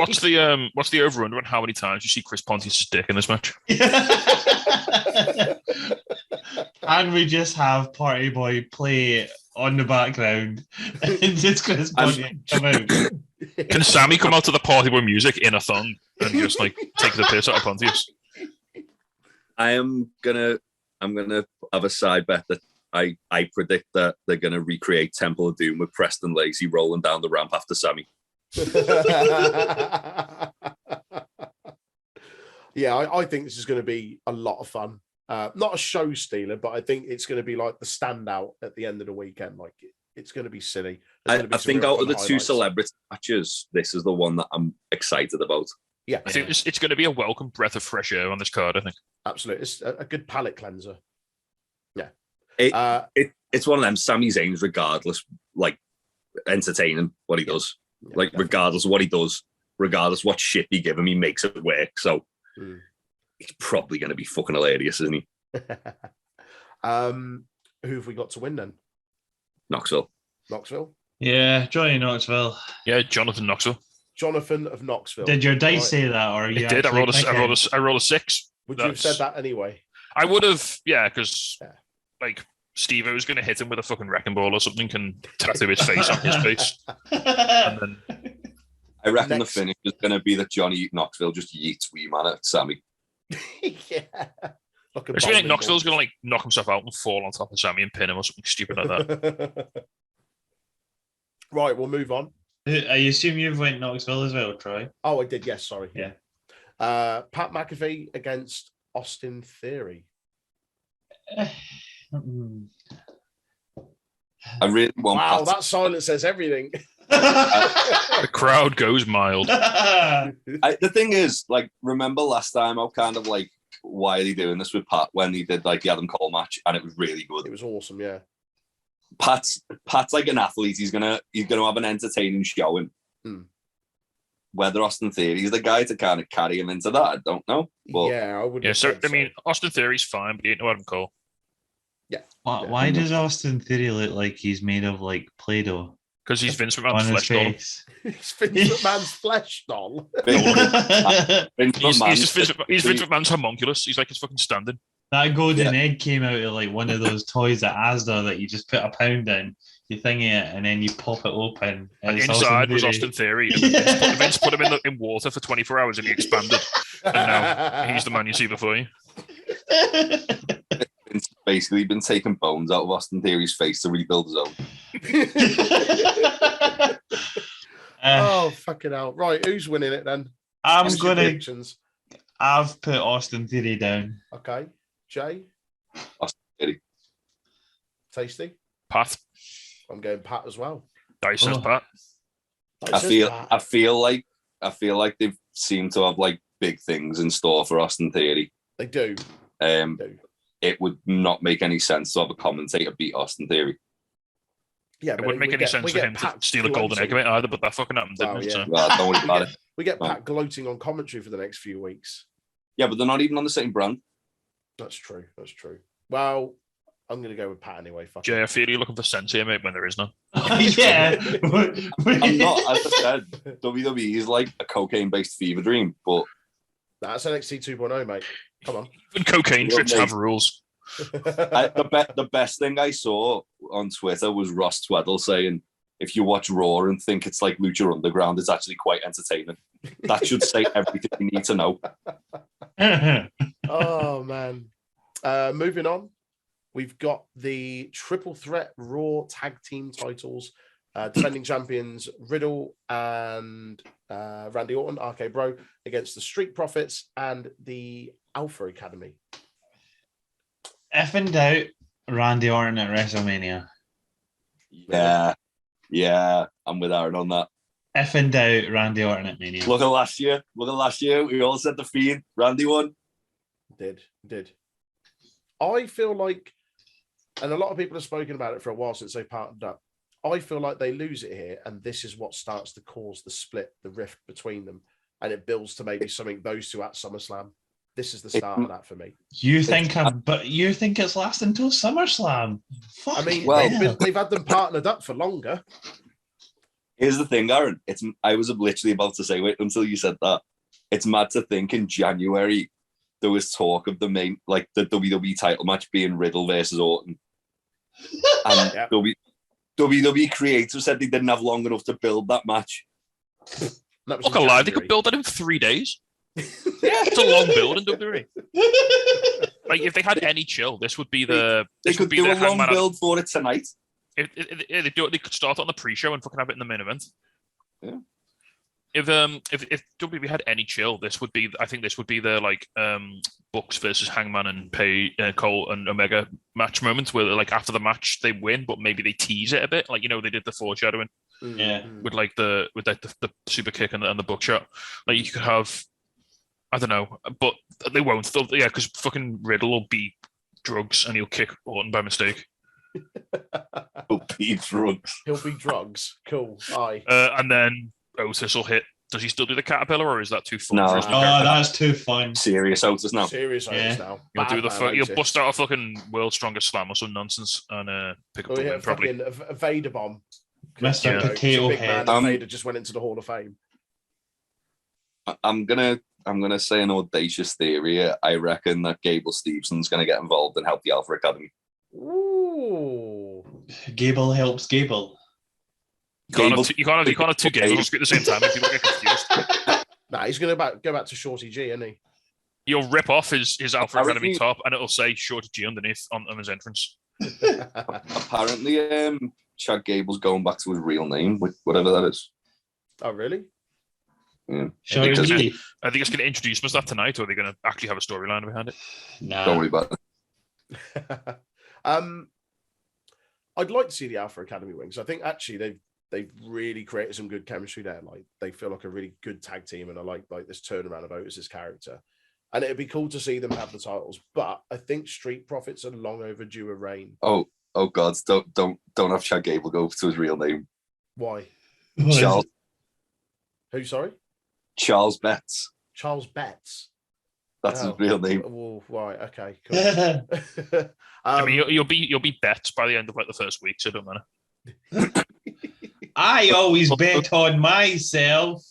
what's the over under on how many times you see Chris Pontius' dick in this match? And we just have Party Boy play on the background and just Chris Pontius come out. Can Sammy come out to the Party Boy music in a thong and just like take the piss out of Pontius? I'm gonna have a side bet that I predict that they're gonna recreate Temple of Doom with Preston Lacey rolling down the ramp after Sammy. Yeah, I think this is going to be a lot of fun. Not a show stealer, but I think it's going to be like the standout at the end of the weekend. Like it's going to be silly. I think out of the two celebrity matches, this is the one that I'm excited about. Yeah, I think it's going to be a welcome breath of fresh air on this card, I think. absolutely. It's a good palate cleanser. Yeah. It's one of them Sami Zayn's regardless, like entertaining what he does. Yeah, Like definitely. regardless of what he does, regardless what shit you give him, he makes it work. So he's probably going to be fucking hilarious, isn't he? Who have we got to win then? Knoxville. Knoxville? Yeah, Johnny Knoxville. Yeah, Jonathan Knoxville. Jonathan of Knoxville. Did your dice Right. say that, or are you It did. I rolled actually a 6. Would you have said that anyway? I would have, yeah, because Yeah. like Steve was going to hit him with a fucking wrecking ball or something and tattoo his face on his face. thinking? And then I reckon Next. the finish is going to be that Johnny Knoxville just yeets Wee Man at Sammy. Yeah. Like a I just feel like bowling Knoxville's ball. going to like knock himself out and fall on top of Sammy and pin him or something stupid like that. Right, we'll move on. I assume you've went Knoxville as well, Troy. Oh, I did. Yes, sorry. Yeah. Pat McAfee against Austin Theory. Mm. I really want Wow, Pat. that silence says everything. The crowd goes mild. The thing is, like, remember last time I was kind of like, why are they doing this with Pat when he did like the Adam Cole match and it was really good. It was awesome, yeah. Pat's like an athlete. He's gonna have an entertaining showing. Whether Austin Theory is the guy to kind of carry him into that, I don't know. But Yeah, I would. Yeah, so I mean, Austin Theory's fine, but he ain't no Adam Cole. Why does Austin Theory look like he's made of like Play-Doh Because he's Vince on McMahon's his flesh doll. face? It's Vince McMahon's flesh doll. Vince He's McMahon- Vince McMahon's homunculus. He's like his fucking standing. That golden egg came out of like one of those toys at Asda that you just put £1 in, you thingy it, and then you pop it open. And It's inside was Austin Austin Theory. And then Vince put him in water for 24 hours and he expanded. And now he's the man you see before you. It's basically been taking bones out of Austin Theory's face to rebuild his own. Oh, fucking hell. Right, who's winning it then? I'm What's your gonna. predictions? I've put Austin Theory down. Okay. Jay? Austin Theory. Tasty? Pat. I'm going Pat as well. Dice says Oh. Pat. I feel like they've seemed to have like big things in store for Austin Theory. They do. It would not make any sense to have a commentator beat Austin Theory. Yeah, It wouldn't make any sense for him to steal a golden egg mate either, but that fucking happened, didn't it? So. Well, don't worry about it. We get Pat gloating on commentary for the next few weeks. Yeah, but they're not even on the same brand. That's true. That's true. Well, I'm going to go with Pat anyway. Fuck Jay, it. I feel you're looking for sense here, mate, when there is none. Yeah. I'm not, as I said, WWE is like a cocaine-based fever dream, but That's NXT 2.0, mate. Come on. Even cocaine trips have rules. the best thing I saw on Twitter was Ross Tweddle saying, if you watch Raw and think it's like Lucha Underground, it's actually quite entertaining. That should say everything you need to know. Oh, man. Moving on. We've got the Triple Threat Raw Tag Team titles. Defending champions Riddle and Randy Orton, RK Bro, against the Street Profits and the Alpha Academy. If in doubt, Randy Orton at WrestleMania. Yeah, I'm with Aaron on that. If in doubt, Randy Orton at Mania. Look at last year. We all said the Fiend. Randy won. Did. I feel like, and a lot of people have spoken about it for a while since they partnered up, I feel like they lose it here, and this is what starts to cause the split, the rift between them, and it builds to maybe something those two at SummerSlam. This is the start of that for me. You think it's lasting until SummerSlam? Fuck. I mean, well, they've had them partnered up for longer. Here's the thing, Aaron. I was literally about to say, wait until you said that. It's mad to think in January there was talk of the WWE title match being Riddle versus Orton. And Yep. WWE creators said they didn't have long enough to build that match. That was Look in alive, they January. could build that in 3 days. It's a long build in WWE. Like, if they had any chill, this would be the. They could do a long build for it tonight. If they could start on the pre-show and fucking have it in the main event. Yeah. If WWE had any chill, I think this would be the Bucks versus Hangman and Cole and Omega match moment where like after the match they win, but maybe they tease it a bit, like they did the foreshadowing. Yeah. With the super kick and the buckshot. Like you could have, I don't know, but they won't. Because fucking Riddle will be drugs and he'll kick Orton by mistake. He'll be drugs. He'll be drugs. Cool. Aye. And then Otis will hit. Does he still do the caterpillar, or is that too fun? No. For his new Oh, character? that's too fun. Serious Otis now. Serious Otis now. You'll do Bad you'll Otis. bust out a fucking world's strongest slam or some nonsense and pick up Oh, the yeah, win probably. fucking a Vader bomb. Mr. You know, Potato he's a big Head. man, and Vader just went into the Hall of Fame. I'm gonna say an audacious theory. I reckon that Gable Stevenson's gonna get involved and help the Alpha Academy. Ooh. Gable helps Gable. You can't have two games on screen at the same time. People get confused. Nah, he's going to go back to Shorty G, isn't he? You'll rip off his Alpha Apparently- Academy top, and it'll say Shorty G underneath on his entrance. Apparently, Chad Gable's going back to his real name, whatever that is. Oh, really? Yeah. Shorty Because- G. Are they just going to introduce us that tonight, or are they going to actually have a storyline behind it? Don't worry about it. I'd like to see the Alpha Academy wings. I think actually they've really created some good chemistry there. Like they feel like a really good tag team, and I like this turnaround of Otis's character. And it'd be cool to see them have the titles. But I think Street Profits are long overdue a reign. Oh God! Don't have Chad Gable go to his real name. Why? Charles Who? Sorry, Charles Betts. Charles Betts. That's his real name. Well, right. Okay. Cool. I mean, you'll be bet by the end of the first week, so it don't matter. I always bet on myself.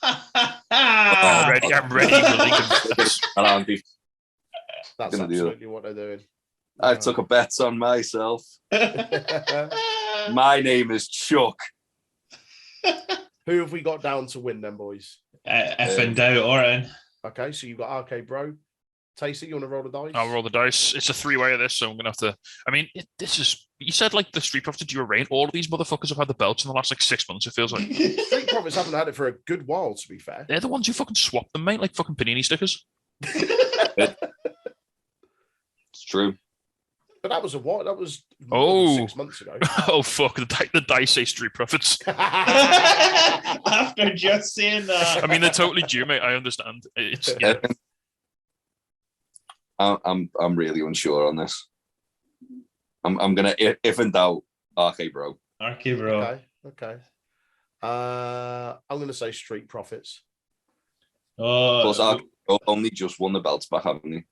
I'm ready. Really convinced. That's Gonna do that. absolutely what they're doing. I took a bet on myself. My name is Chuck. Who have we got down to win then, boys? If in doubt, Orton. Okay, so you've got RK Bro. Tasty, you want to roll the dice? I'll roll the dice. It's a three-way of this, so I'm gonna have to. I mean, this is. You said like the Street Profits do a reign. All of these motherfuckers have had the belts in the last like 6 months. It feels like Street Profits haven't had it for a good while, to be fair. they're the ones who fucking swap them, mate, like fucking panini stickers. It's true. But that was a what? That was Oh. 6 months ago. Oh fuck! The dice say Street Profits. After just saying that. I mean, they're totally due, mate. I understand. It's yeah. I'm really unsure on this. I'm gonna, if in doubt, RK Bro. RK Bro. Okay. I'm gonna say Street Profits. Oh, Plus, RK Bro only just won the belts back, haven't he?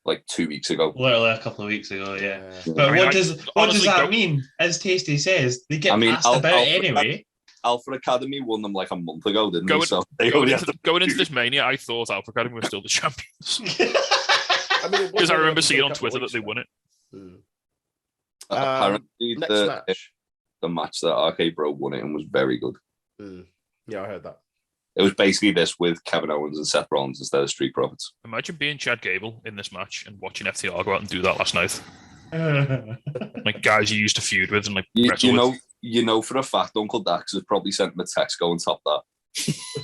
Like 2 weeks ago. literally a couple of weeks ago, yeah. Yeah. But I mean, what does honestly that don't- mean? As Tasty says, they get asked Alpha about anyway. Alpha Academy won them like a month ago, didn't Going- they? So they only have to. Going into this mania, I thought Alpha Academy were still the champions I mean, because I remember seeing on Twitter that they won it. Apparently, Next the match. match that RK Bro won it and was very good. Yeah, I heard that. It was basically this with Kevin Owens and Seth Rollins instead of Street Profits. Imagine being Chad Gable in this match and watching FTR go out and do that last night. Like guys you used to feud with and like wrestle with. You know for a fact Uncle Dax has probably sent him a text going top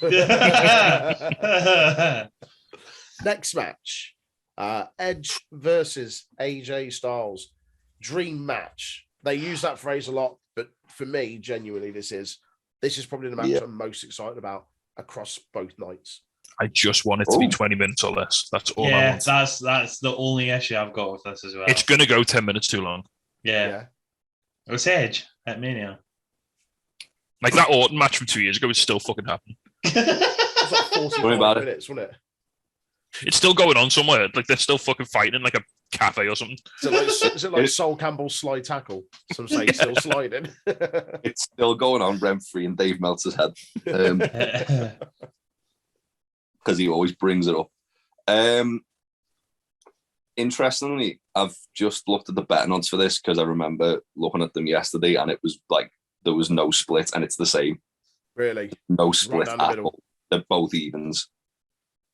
that. Next match. Edge versus AJ Styles. Dream match. They use that phrase a lot, but for me, genuinely, this is probably the match I'm most excited about across both nights. I just want it to be 20 minutes or less. That's all I Yeah, want. that's the only issue I've got with this as well. It's gonna go 10 minutes too long. Yeah. It's Edge at Mania. Like that Orton match from 2 years ago is still fucking happening. It was like 45 minutes, wasn't it? It's still going on somewhere. Like they're still fucking fighting in like a cafe or something. Is it like Sol Campbell's slide tackle? Some say he's still sliding. It's still going on rent free in Dave Meltzer's head because he always brings it up. Interestingly, I've just looked at the betting odds for this because I remember looking at them yesterday and it was like there was no split and it's the same. Really? No split down the at middle. all. They're both evens.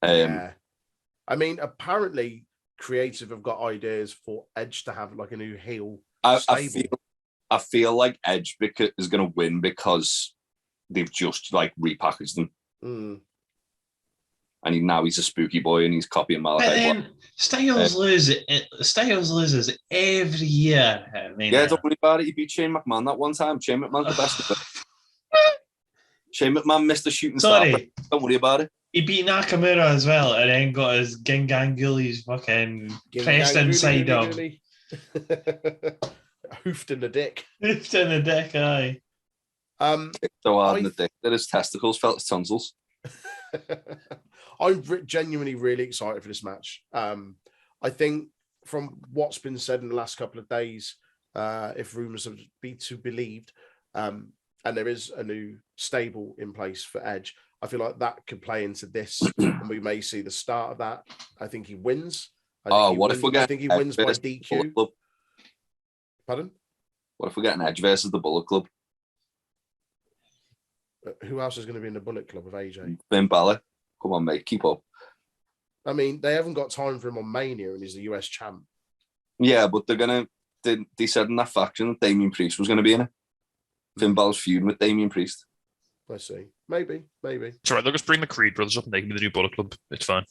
Yeah. I mean, apparently, creative have got ideas for Edge to have like a new heel stable. I feel like Edge is going to win because they've just like repackaged them. And now he's a spooky boy and he's copying Malachi. But then Styles loses every year. I mean, Yeah, don't worry about it. He beat Shane McMahon that one time. Shane McMahon's the best of it. Shane McMahon missed the shooting star. Don't worry about it. He beat Nakamura as well and then got his Ginganguli's fucking pressed inside him. Hoofed in the dick. Hoofed in the dick, aye. So hard in the dick that his testicles felt his tonsils. I'm genuinely really excited for this match. I think from what's been said in the last couple of days, if rumors are be to believed, and there is a new stable in place for Edge, I feel like that could play into this, and we may see the start of that. I think he wins. I think he wins by DQ. Pardon? What if we're getting Edge versus the Bullet Club? Who else is going to be in the Bullet Club with AJ? Finn Balor. Come on, mate, keep up. I mean, they haven't got time for him on Mania, and he's the US champ. Yeah, but they said in that faction that Damian Priest was going to be in it. Finn Balor's feuding with Damian Priest. Let's see. Maybe. It's all right. They'll just bring the Creed brothers up and they can be the new Bullet Club. It's fine.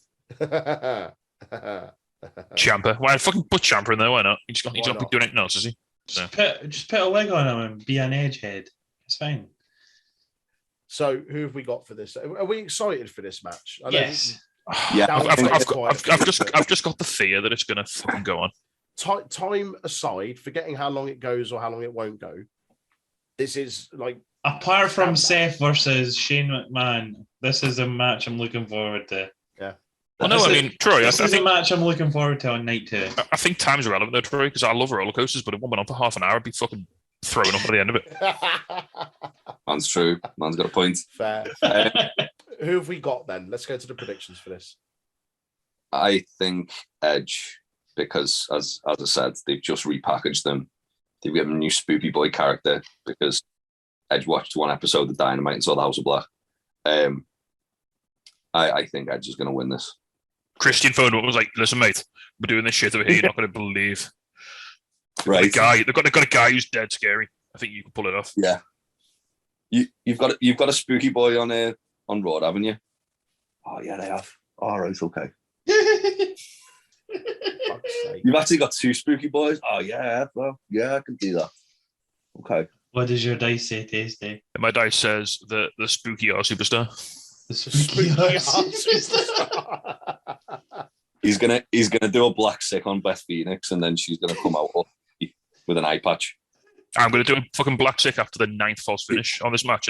Ciampa. Why fucking put Ciampa in there? Why not? He's not be doing anything else, is he? So. Just put a wig on him and be an edge head. It's fine. So, who have we got for this? Are we excited for this match? Yes. Yeah, I've just got the fear that it's going to fucking go on. Time aside, forgetting how long it goes or how long it won't go, this is like... Apart from Seth versus Shane McMahon, this is a match I'm looking forward to. Yeah. Well, no, I mean, Troy, this is a match I'm looking forward to on night 2. I think time's irrelevant though, Troy, because I love roller coasters, but it went on for half an hour, I'd be fucking throwing up at the end of it. Man's true. Man's got a point. Fair. Who have we got then? Let's go to the predictions for this. I think Edge, because as I said, they've just repackaged them. They've given them a new Spooky Boy character because Edge watched one episode of Dynamite and saw the House of Black. I think Edge is going to win this. Christian phoned up and was like, "Listen, mate, we're doing this shit over here. You're not going to believe." Right, They've got a guy who's dead scary. I think you can pull it off. Yeah, you've got a Spooky Boy on Raw, haven't you? Oh yeah, they have. All right, okay. You've actually got 2 Spooky Boys. Oh yeah, well, yeah, I can do that. Okay. What does your dice say, Tasty? My dice says the spooky R superstar. The spooky He's gonna do a black sick on Beth Phoenix, and then she's gonna come out with an eye patch. I'm gonna do a fucking black sick after the 9th false finish on this match.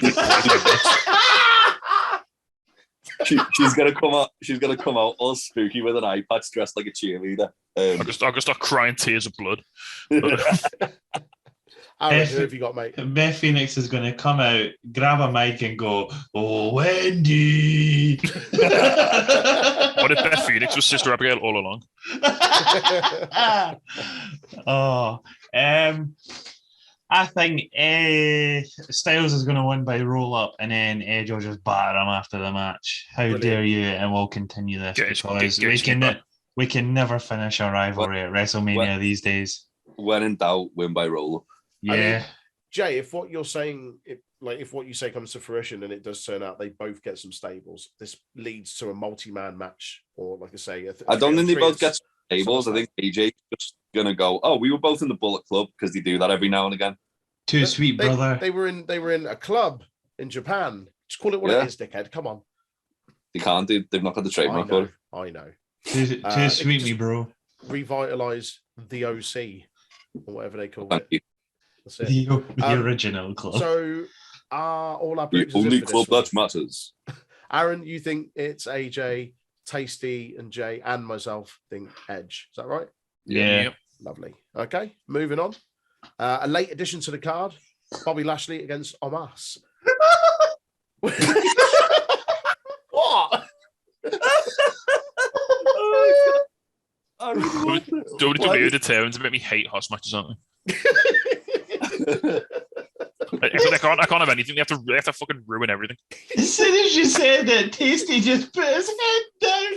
She's gonna come out. She's gonna come out all spooky with an eye patch, dressed like a cheerleader. I'm gonna start crying tears of blood. Aaron, who have you got, mate? Beth Phoenix is going to come out, grab a mic, and go, "Oh, Wendy!" What if Beth Phoenix was Sister Abigail all along? I think Styles is going to win by roll up, and then Edge will just batter him after the match. How Brilliant. dare you? And we'll continue this because we can never finish a rivalry at WrestleMania these days. When in doubt, win by roll up. Yeah. I mean, Jay, if what you're saying, if what you say comes to fruition and it does turn out they both get some stables, this leads to a multi-man match, or like I say, I don't think they both get stables. I think AJ's just gonna go, "Oh, we were both in the Bullet Club," because they do that every now and again. Too sweet, brother. They were in a club in Japan. Just call it what it is, dickhead. Come on. They can't do. They've not got the trademark for it. I know. Too sweet, me bro. Revitalize the OC or whatever they call Thank it. you. That's it. The original club. So, all our The predictions only in for club this that matters. Aaron, you think it's AJ, Tasty, and Jay, and myself think Edge. Is that right? Yeah. Yep. Lovely. Okay, moving on. A late addition to the card: Bobby Lashley against Omos. What? Don't do me determined to make me hate house matches, aren't they? I can't have anything. They have to fucking ruin everything. As soon as you said that, Tasty just put his head down.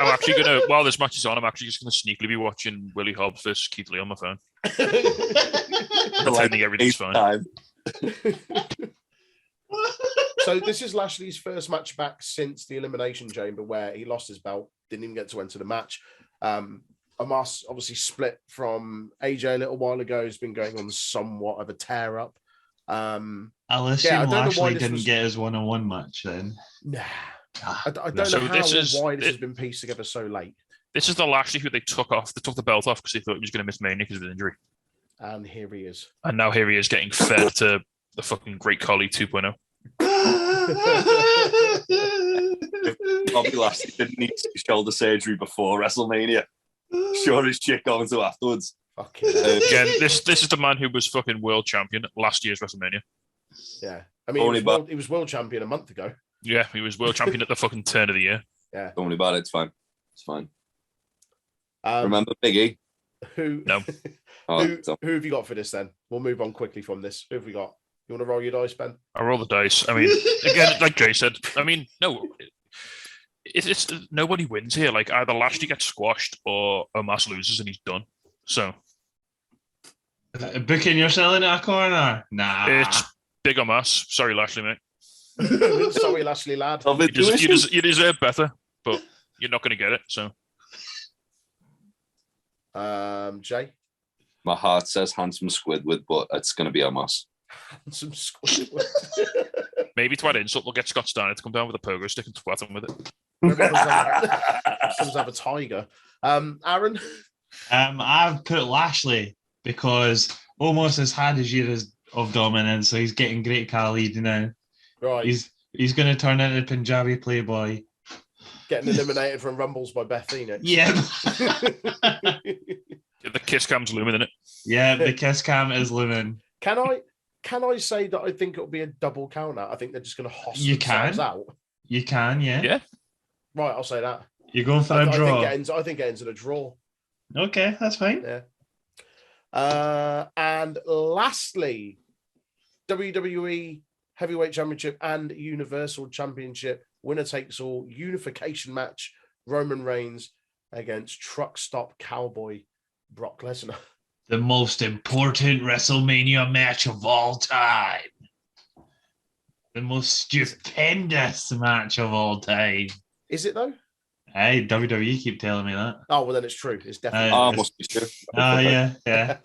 I'm actually gonna, while this match is on, I'm actually just gonna sneakily be watching Willie Hobbs versus Keith Lee on my phone, pretending everything's fine. So this is Lashley's first match back since the Elimination Chamber, where he lost his belt, didn't even get to enter the match. Omos obviously split from AJ a little while ago. He's been going on somewhat of a tear up. I'll assume Lashley didn't get his one-on-one match then. Nah. I don't know why this has been pieced together so late. This is the Lashley who they took the belt off because they thought he was going to miss Mania because of an injury. And here he is. And now here he is getting fed to the fucking Great Khali 2.0. Bobby Lashley didn't need shoulder surgery before WrestleMania. Sure as shit going to afterwards. Again, this is the man who was fucking world champion at last year's WrestleMania. Yeah. I mean, he was world champion a month ago. Yeah, he was world champion at the fucking turn of the year. Yeah. Don't worry about it. It's fine. It's fine. Remember Big E? Who? No. Who have you got for this then? We'll move on quickly from this. Who have we got? You want to roll your dice, Ben? I roll the dice. I mean, again, like Jay said, I mean, no, it's nobody wins here. Like either Lashley gets squashed or Omos loses and he's done. So, booking you're selling at a corner? Nah, it's big Omos. Sorry, Lashley, mate. Sorry, Lashley lad. You deserve better, but you're not going to get it. So, Jay. My heart says handsome Squidward, but it's going to be Omos. Handsome Squidward. Maybe to add insult, we'll get Scott Steiner to come down with a pogo stick and twat him with it. Comes have a tiger. Aaron. I've put Lashley because Omos has had his years of dominance, so he's getting Great Khali now. Right. He's going to turn into Punjabi Playboy. Getting eliminated from Rumbles by Beth Phoenix. Yeah. The kiss cam's looming, isn't it? Yeah, the kiss cam is looming. Can I say that I think it'll be a double counter? I think they're just going to hoss themselves out. You can, yeah. Yeah. Right, I'll say that. You're going for I a draw. I think it ends in a draw. Okay, that's fine. Yeah. And lastly, WWE Heavyweight Championship and Universal Championship winner takes all unification match. Roman Reigns against Truck Stop Cowboy Brock Lesnar. The most important WrestleMania match of all time. The most stupendous match of all time. Is it though? Hey, WWE keep telling me that. Oh well, then it's true. It's definitely. It must be true. Yeah.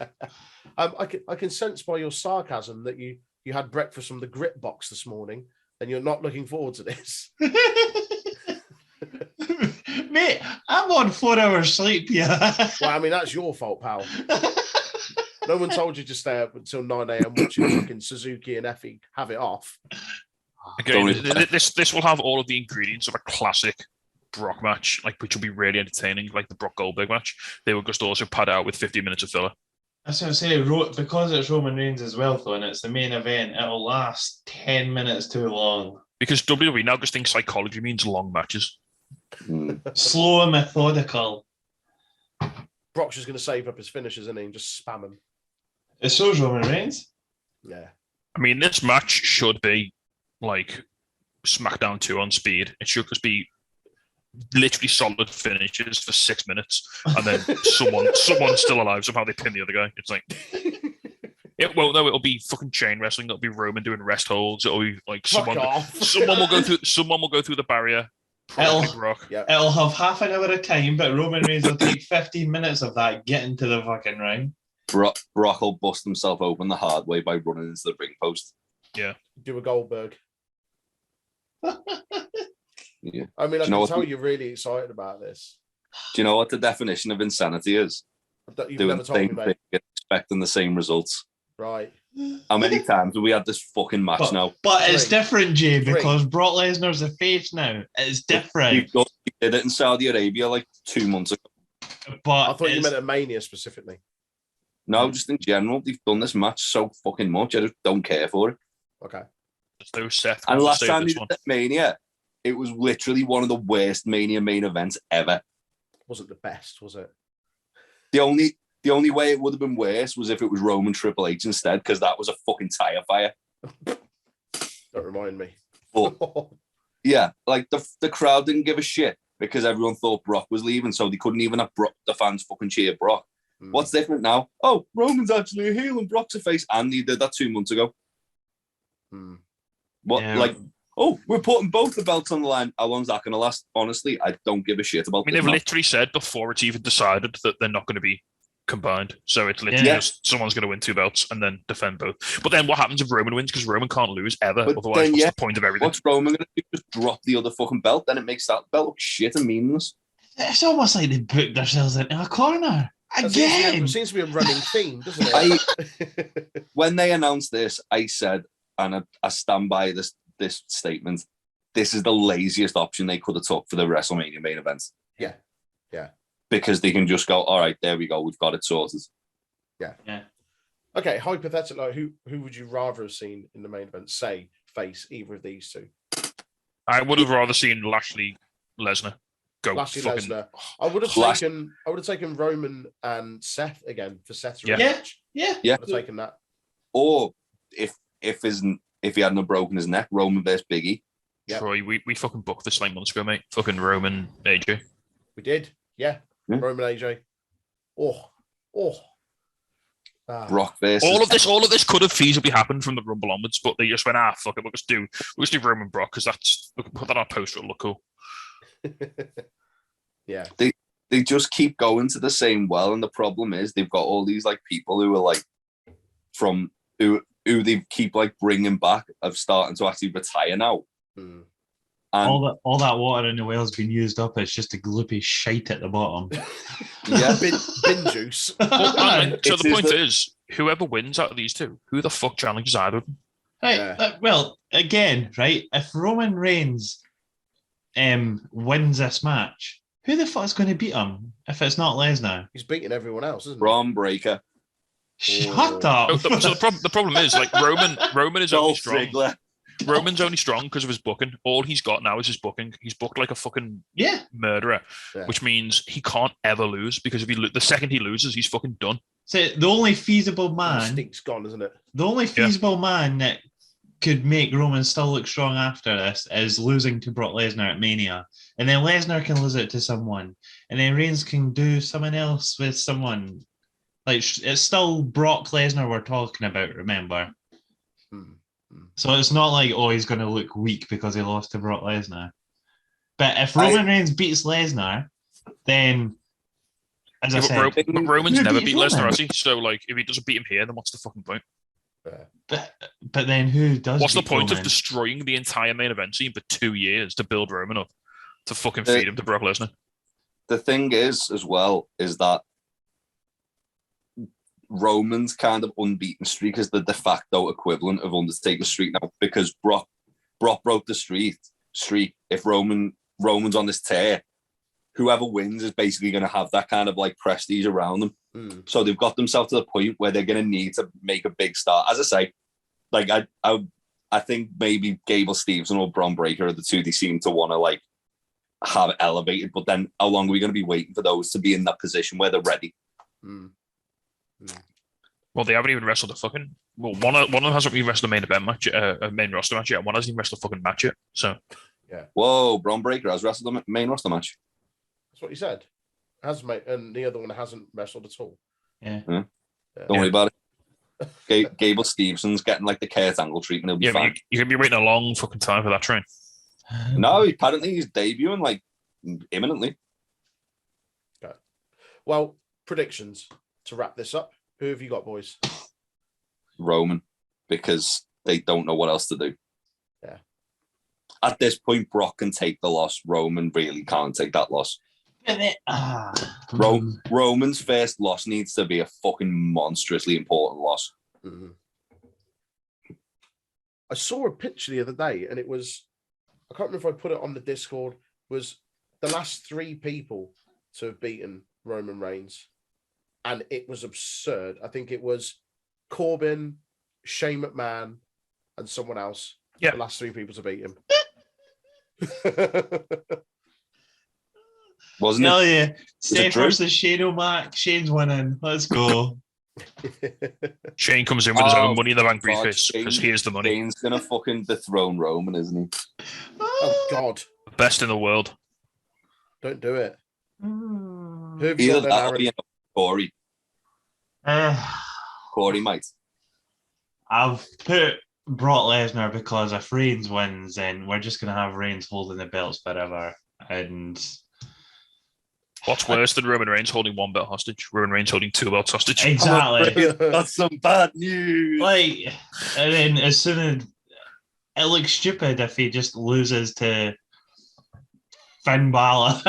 I can sense by your sarcasm that you had breakfast from the grit box this morning, and you're not looking forward to this. Mate, I'm on 4 hours sleep, yeah. Well, I mean, that's your fault, pal. No one told you to stay up until 9 a.m. watching fucking Suzuki and Effie have it off. Again, this will have all of the ingredients of a classic Brock match, like which will be really entertaining, like the Brock Goldberg match. They will just also pad out with 50 minutes of filler. That's what I say, because it's Roman Reigns as well, though, and it's the main event, it'll last 10 minutes too long. Because WWE now just think psychology means long matches. Slow and methodical. Brock's just going to save up his finishes, isn't he, and just spam them. So is Roman Reigns. Yeah. I mean, this match should be like SmackDown 2 on speed. It should just be literally solid finishes for 6 minutes, and then someone's still alive. Somehow they pin the other guy. It's like it won't though. It'll be fucking chain wrestling. It'll be Roman doing rest holds. It'll be like someone will go through the barrier. It'll have half an hour of time, but Roman Reigns will take 15 minutes of that getting to the fucking ring. Brock will bust himself open the hard way by running into the ring post. Yeah. Do a Goldberg. Yeah. I mean, I can tell you're really excited about this. Do you know what the definition of insanity is? You've Doing never told me, mate. Expecting the same results. Right. How many times have we had this fucking match now? But it's different, Jay, because Brock Lesnar's a face now. It's different. He did it in Saudi Arabia like 2 months ago. But I thought you meant at Mania specifically. No, just in general, they've done this match so fucking much. I just don't care for it. Okay. There's no Seth. And last time they did Mania, it was literally one of the worst Mania main events ever. Wasn't the best, was it? The only way it would have been worse was if it was Roman Triple H instead, because that was a fucking tire fire. Don't remind me. But yeah, like the crowd didn't give a shit because everyone thought Brock was leaving, so they couldn't even have the fans fucking cheer Brock. What's different now? Oh, Roman's actually a heel and Brock's a face, and he did that 2 months ago. What? Yeah. Like, oh, we're putting both the belts on the line. How long's that going to last? Honestly, I don't give a shit about. I mean, they've literally said before it's even decided that they're not going to be combined. So it's literally just someone's going to win 2 belts and then defend both. But then what happens if Roman wins? Because Roman can't lose ever. But otherwise, what's the point of everything? What's Roman going to do? Just drop the other fucking belt? Then it makes that belt look shit and meaningless. It's almost like they booked themselves into a corner. Again. It seems to be a running theme, doesn't it? When they announced this, I said, and I stand by this statement, this is the laziest option they could have took for the WrestleMania main event. Yeah. Because they can just go, all right, there we go, we've got it sorted. Yeah. Okay, hypothetically, who would you rather have seen in the main event? Say, face either of these two. I would have rather seen Lashley Lesnar. Lesnar. I would have taken Roman and Seth again for Seth's rematch. Yeah. I would have taken that. Or if he hadn't broken his neck, Roman versus Biggie. Yep. Troy, we fucking booked this like months ago, mate. Fucking Roman AJ. We did. Yeah. Roman AJ. Brock versus all of this could have feasibly happened from the Rumble onwards, but they just went, fuck it, we'll just do Roman Brock because we can put that on a poster, it'll look cool. Yeah. They just keep going to the same well, and the problem is they've got all these like people who are like from who they keep like bringing back of starting to actually retire now. And all that water in the well's been used up. It's just a gloopy shite at the bottom. Yeah, bin juice. So the point is, whoever wins out of these two, who the fuck challenges either of them? Right. Well, again, right. If Roman Reigns wins this match, who the fuck's going to beat him if it's not Lesnar? He's beating everyone else, isn't he? Braun Breaker. Shut up. So the problem is, like, Roman is only strong. Roman's only strong because of his booking. All he's got now is his booking. He's booked like a fucking murderer, which means he can't ever lose because if the second he loses, he's fucking done. So the only feasible man, Mystique's gone, isn't it? The only feasible man that could make Roman still look strong after this is losing to Brock Lesnar at Mania, and then Lesnar can lose it to someone, and then Reigns can do something else with someone. Like it's still Brock Lesnar we're talking about, remember? So it's not like, oh, he's going to look weak because he lost to Brock Lesnar. But if Roman Reigns beats Lesnar, then, as I said... But Roman's never beat Lesnar, has he? So, like, if he doesn't beat him here, then what's the fucking point? But then who does What's the point Roman? of destroying the entire main event scene for 2 years to build Roman up to fucking feed him to Brock Lesnar? The thing is, as well, is that Roman's kind of unbeaten streak is the de facto equivalent of Undertaker's streak now because Brock broke the streak. If Roman's on this tear, whoever wins is basically going to have that kind of like prestige around them. So they've got themselves to the point where they're going to need to make a big start. As I say, like I think maybe Gable Stevenson or Bron Breakker are the two they seem to want to like have elevated. But then how long are we going to be waiting for those to be in that position where they're ready? Well, they haven't even wrestled a fucking. Well, one of them hasn't even wrestled a main event match, a main roster match yet. One hasn't even wrestled a fucking match yet. So, Whoa, Bron Breakker has wrestled a main roster match. That's what he said. Has mate, and the other one hasn't wrestled at all. Don't worry about it. Gable Stevenson's getting like the Kurt Angle treatment. He'll be fine. You're gonna be waiting a long fucking time for that train. No, apparently he's debuting like imminently. Okay. Well, predictions to wrap this up. Who have you got, boys? Roman, because they don't know what else to do. Yeah. At this point, Brock can take the loss. Roman really can't take that loss. Roman's first loss needs to be a fucking monstrously important loss. I saw a picture the other day, and it was, I can't remember if I put it on the Discord, was the last 3 people to have beaten Roman Reigns. And it was absurd. I think it was Corbin, Shane McMahon, and someone else. Yeah. The last 3 people to beat him. Wasn't Hell it? yeah. Seth versus Shane O'Mac. Shane's winning. Let's go. Shane comes in with his own Money in the Bank briefcase because here's the money. Shane's going to fucking dethrone Roman, isn't he? Oh, God. Best in the world. Don't do it. Who have Either you got that then, or you know, Corey. Corey might. I've put Brock Lesnar because if Reigns wins, then we're just going to have Reigns holding the belts forever. And what's worse than Roman Reigns holding 1 belt hostage? Roman Reigns holding 2 belts hostage. Exactly. That's some bad news. Like, and then as soon as it looks stupid if he just loses to Finn Balor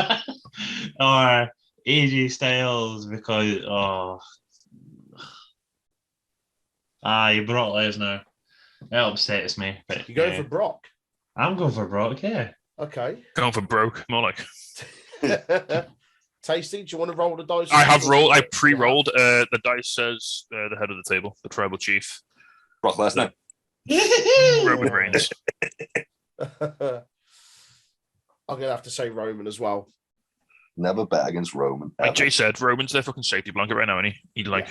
or AJ Styles because you brought Lesnar. It upsets me. But You going for Brock? I'm going for Brock, yeah. Okay. Going for broke, more like. Tasty, do you want to roll the dice? I have rolled. I pre-rolled. The dice says the head of the table, the tribal chief, Brock Lesnar. Roman Reigns. I'm going to have to say Roman as well. Never bet against Roman. Like Jay said, Roman's their fucking safety blanket right now, and he'd like.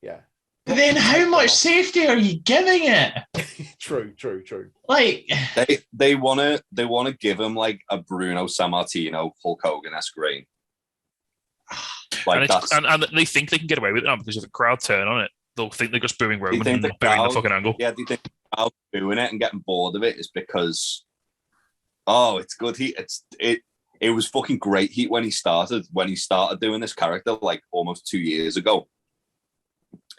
Yeah. But then how much safety are you giving it? True. Like They wanna give him like a Bruno Sammartino, Hulk Hogan-esque reign. Like and they think they can get away with it now because if the crowd turn on it, they'll think they're just booing Roman and not booing the fucking angle. Yeah, they think about doing it and getting bored of it is because it's good heat. It was fucking great heat when he started doing this character like almost 2 years ago.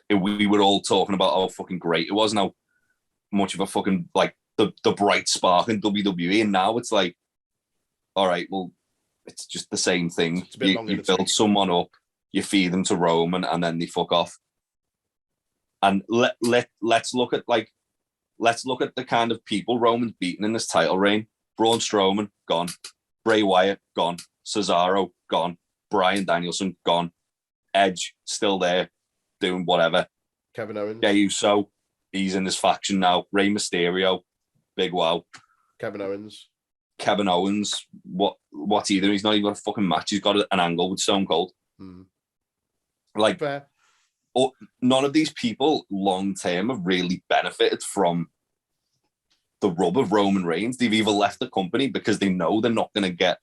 We were all talking about how fucking great it was and how much of a fucking like the bright spark in WWE, and now it's like, all right, well, it's just the same thing. You build someone up, you feed them to Roman, and then they fuck off. And let's look at the kind of people Roman's beaten in this title reign. Braun Strowman gone, Bray Wyatt gone, Cesaro gone, Bryan Danielson gone, Edge still there doing whatever. Kevin Owens. Jey Uso, he's in this faction now. Rey Mysterio, Big wow. Kevin Owens. What's he doing? He's not even got a fucking match. He's got an angle with Stone Cold. Like, fair. None of these people long term have really benefited from the rub of Roman Reigns. They've either left the company because they know they're not going to get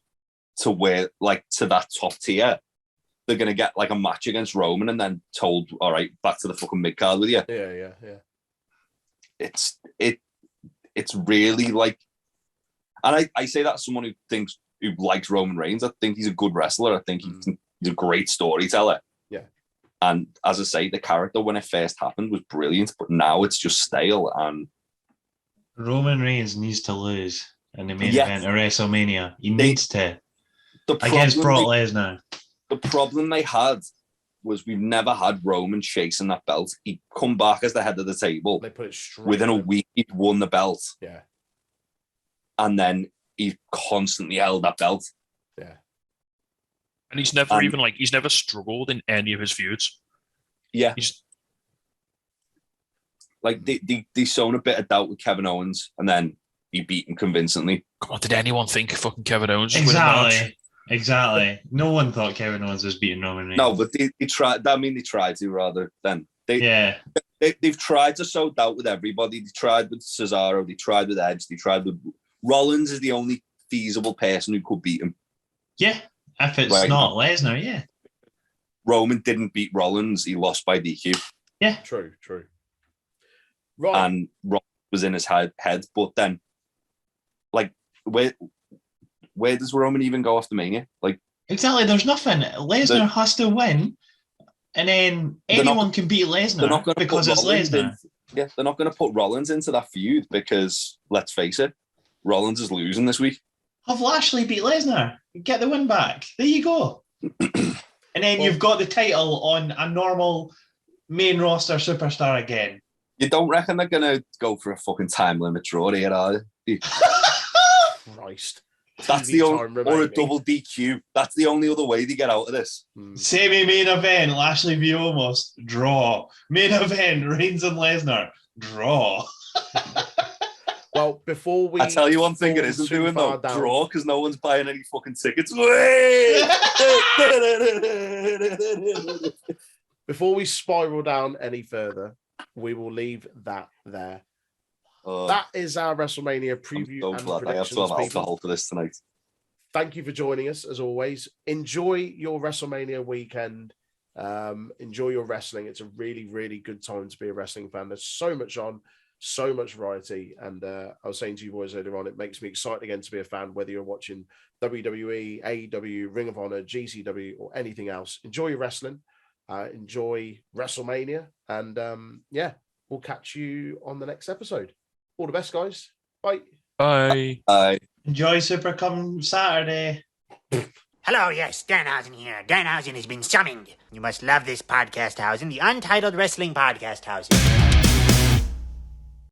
to where, like, to that top tier. They're going to get like a match against Roman and then told, all right, back to the fucking mid card with you. Yeah. It's really like, and I say that as someone who likes Roman Reigns. I think he's a good wrestler. I think he's a great storyteller. Yeah. And as I say, the character when it first happened was brilliant, but now it's just stale. And Roman Reigns needs to lose in the main event of WrestleMania. He needs to. Against Brock Lesnar. The problem they had was we've never had Roman chasing that belt. He'd come back as the head of the table. They put it straight within a week. He'd won the belt. Yeah. And then he constantly held that belt. Yeah. And he's never he's never struggled in any of his feuds. Yeah. He's like they sown a bit of doubt with Kevin Owens and then he beat him convincingly. God, did anyone think fucking Kevin Owens was winning the match? Exactly. No one thought Kevin Owens was beating Roman Reigns. No, but they tried. I mean, they tried to rather than they've tried to sow doubt with everybody. They tried with Cesaro. They tried with Edge. They tried with Rollins. Is the only feasible person who could beat him. Yeah, if it's not Lesnar, yeah. Roman didn't beat Rollins. He lost by DQ. Yeah, true. Right, and Rollins was in his head. But then, like, where does Roman even go after Mania? Like, exactly. There's nothing. Lesnar has to win, and then anyone can beat Lesnar because it's Lesnar. Yeah, they're not going to put Rollins into that feud because, let's face it, Rollins is losing this week. Have Lashley beat Lesnar. Get the win back. There you go. And then you've got the title on a normal main roster superstar again. You don't reckon they're going to go for a fucking time limit draw here, are you? Christ. That's the only, or a double DQ. That's the only other way to get out of this. Semi-main event, Lashley v. Omos, draw. Main event, Reigns and Lesnar, draw. Well, before we... I tell you one thing it isn't doing, though. Draw, because no one's buying any fucking tickets. Before we spiral down any further, we will leave that there. That is our WrestleMania preview and predictions. I have to have alcohol for this tonight. Thank you for joining us, as always. Enjoy your WrestleMania weekend. Enjoy your wrestling. It's a really, really good time to be a wrestling fan. There's so much on, so much variety. And I was saying to you boys earlier on, it makes me excited again to be a fan, whether you're watching WWE, AEW, Ring of Honor, GCW, or anything else. Enjoy your wrestling. Enjoy WrestleMania. And we'll catch you on the next episode. All the best, guys. Bye. Bye. Bye. Enjoy Super come Saturday. Hello, yes, Danhausen here. Danhausen has been summoned. You must love this podcast housing, the Untitled Wrestling Podcast housing.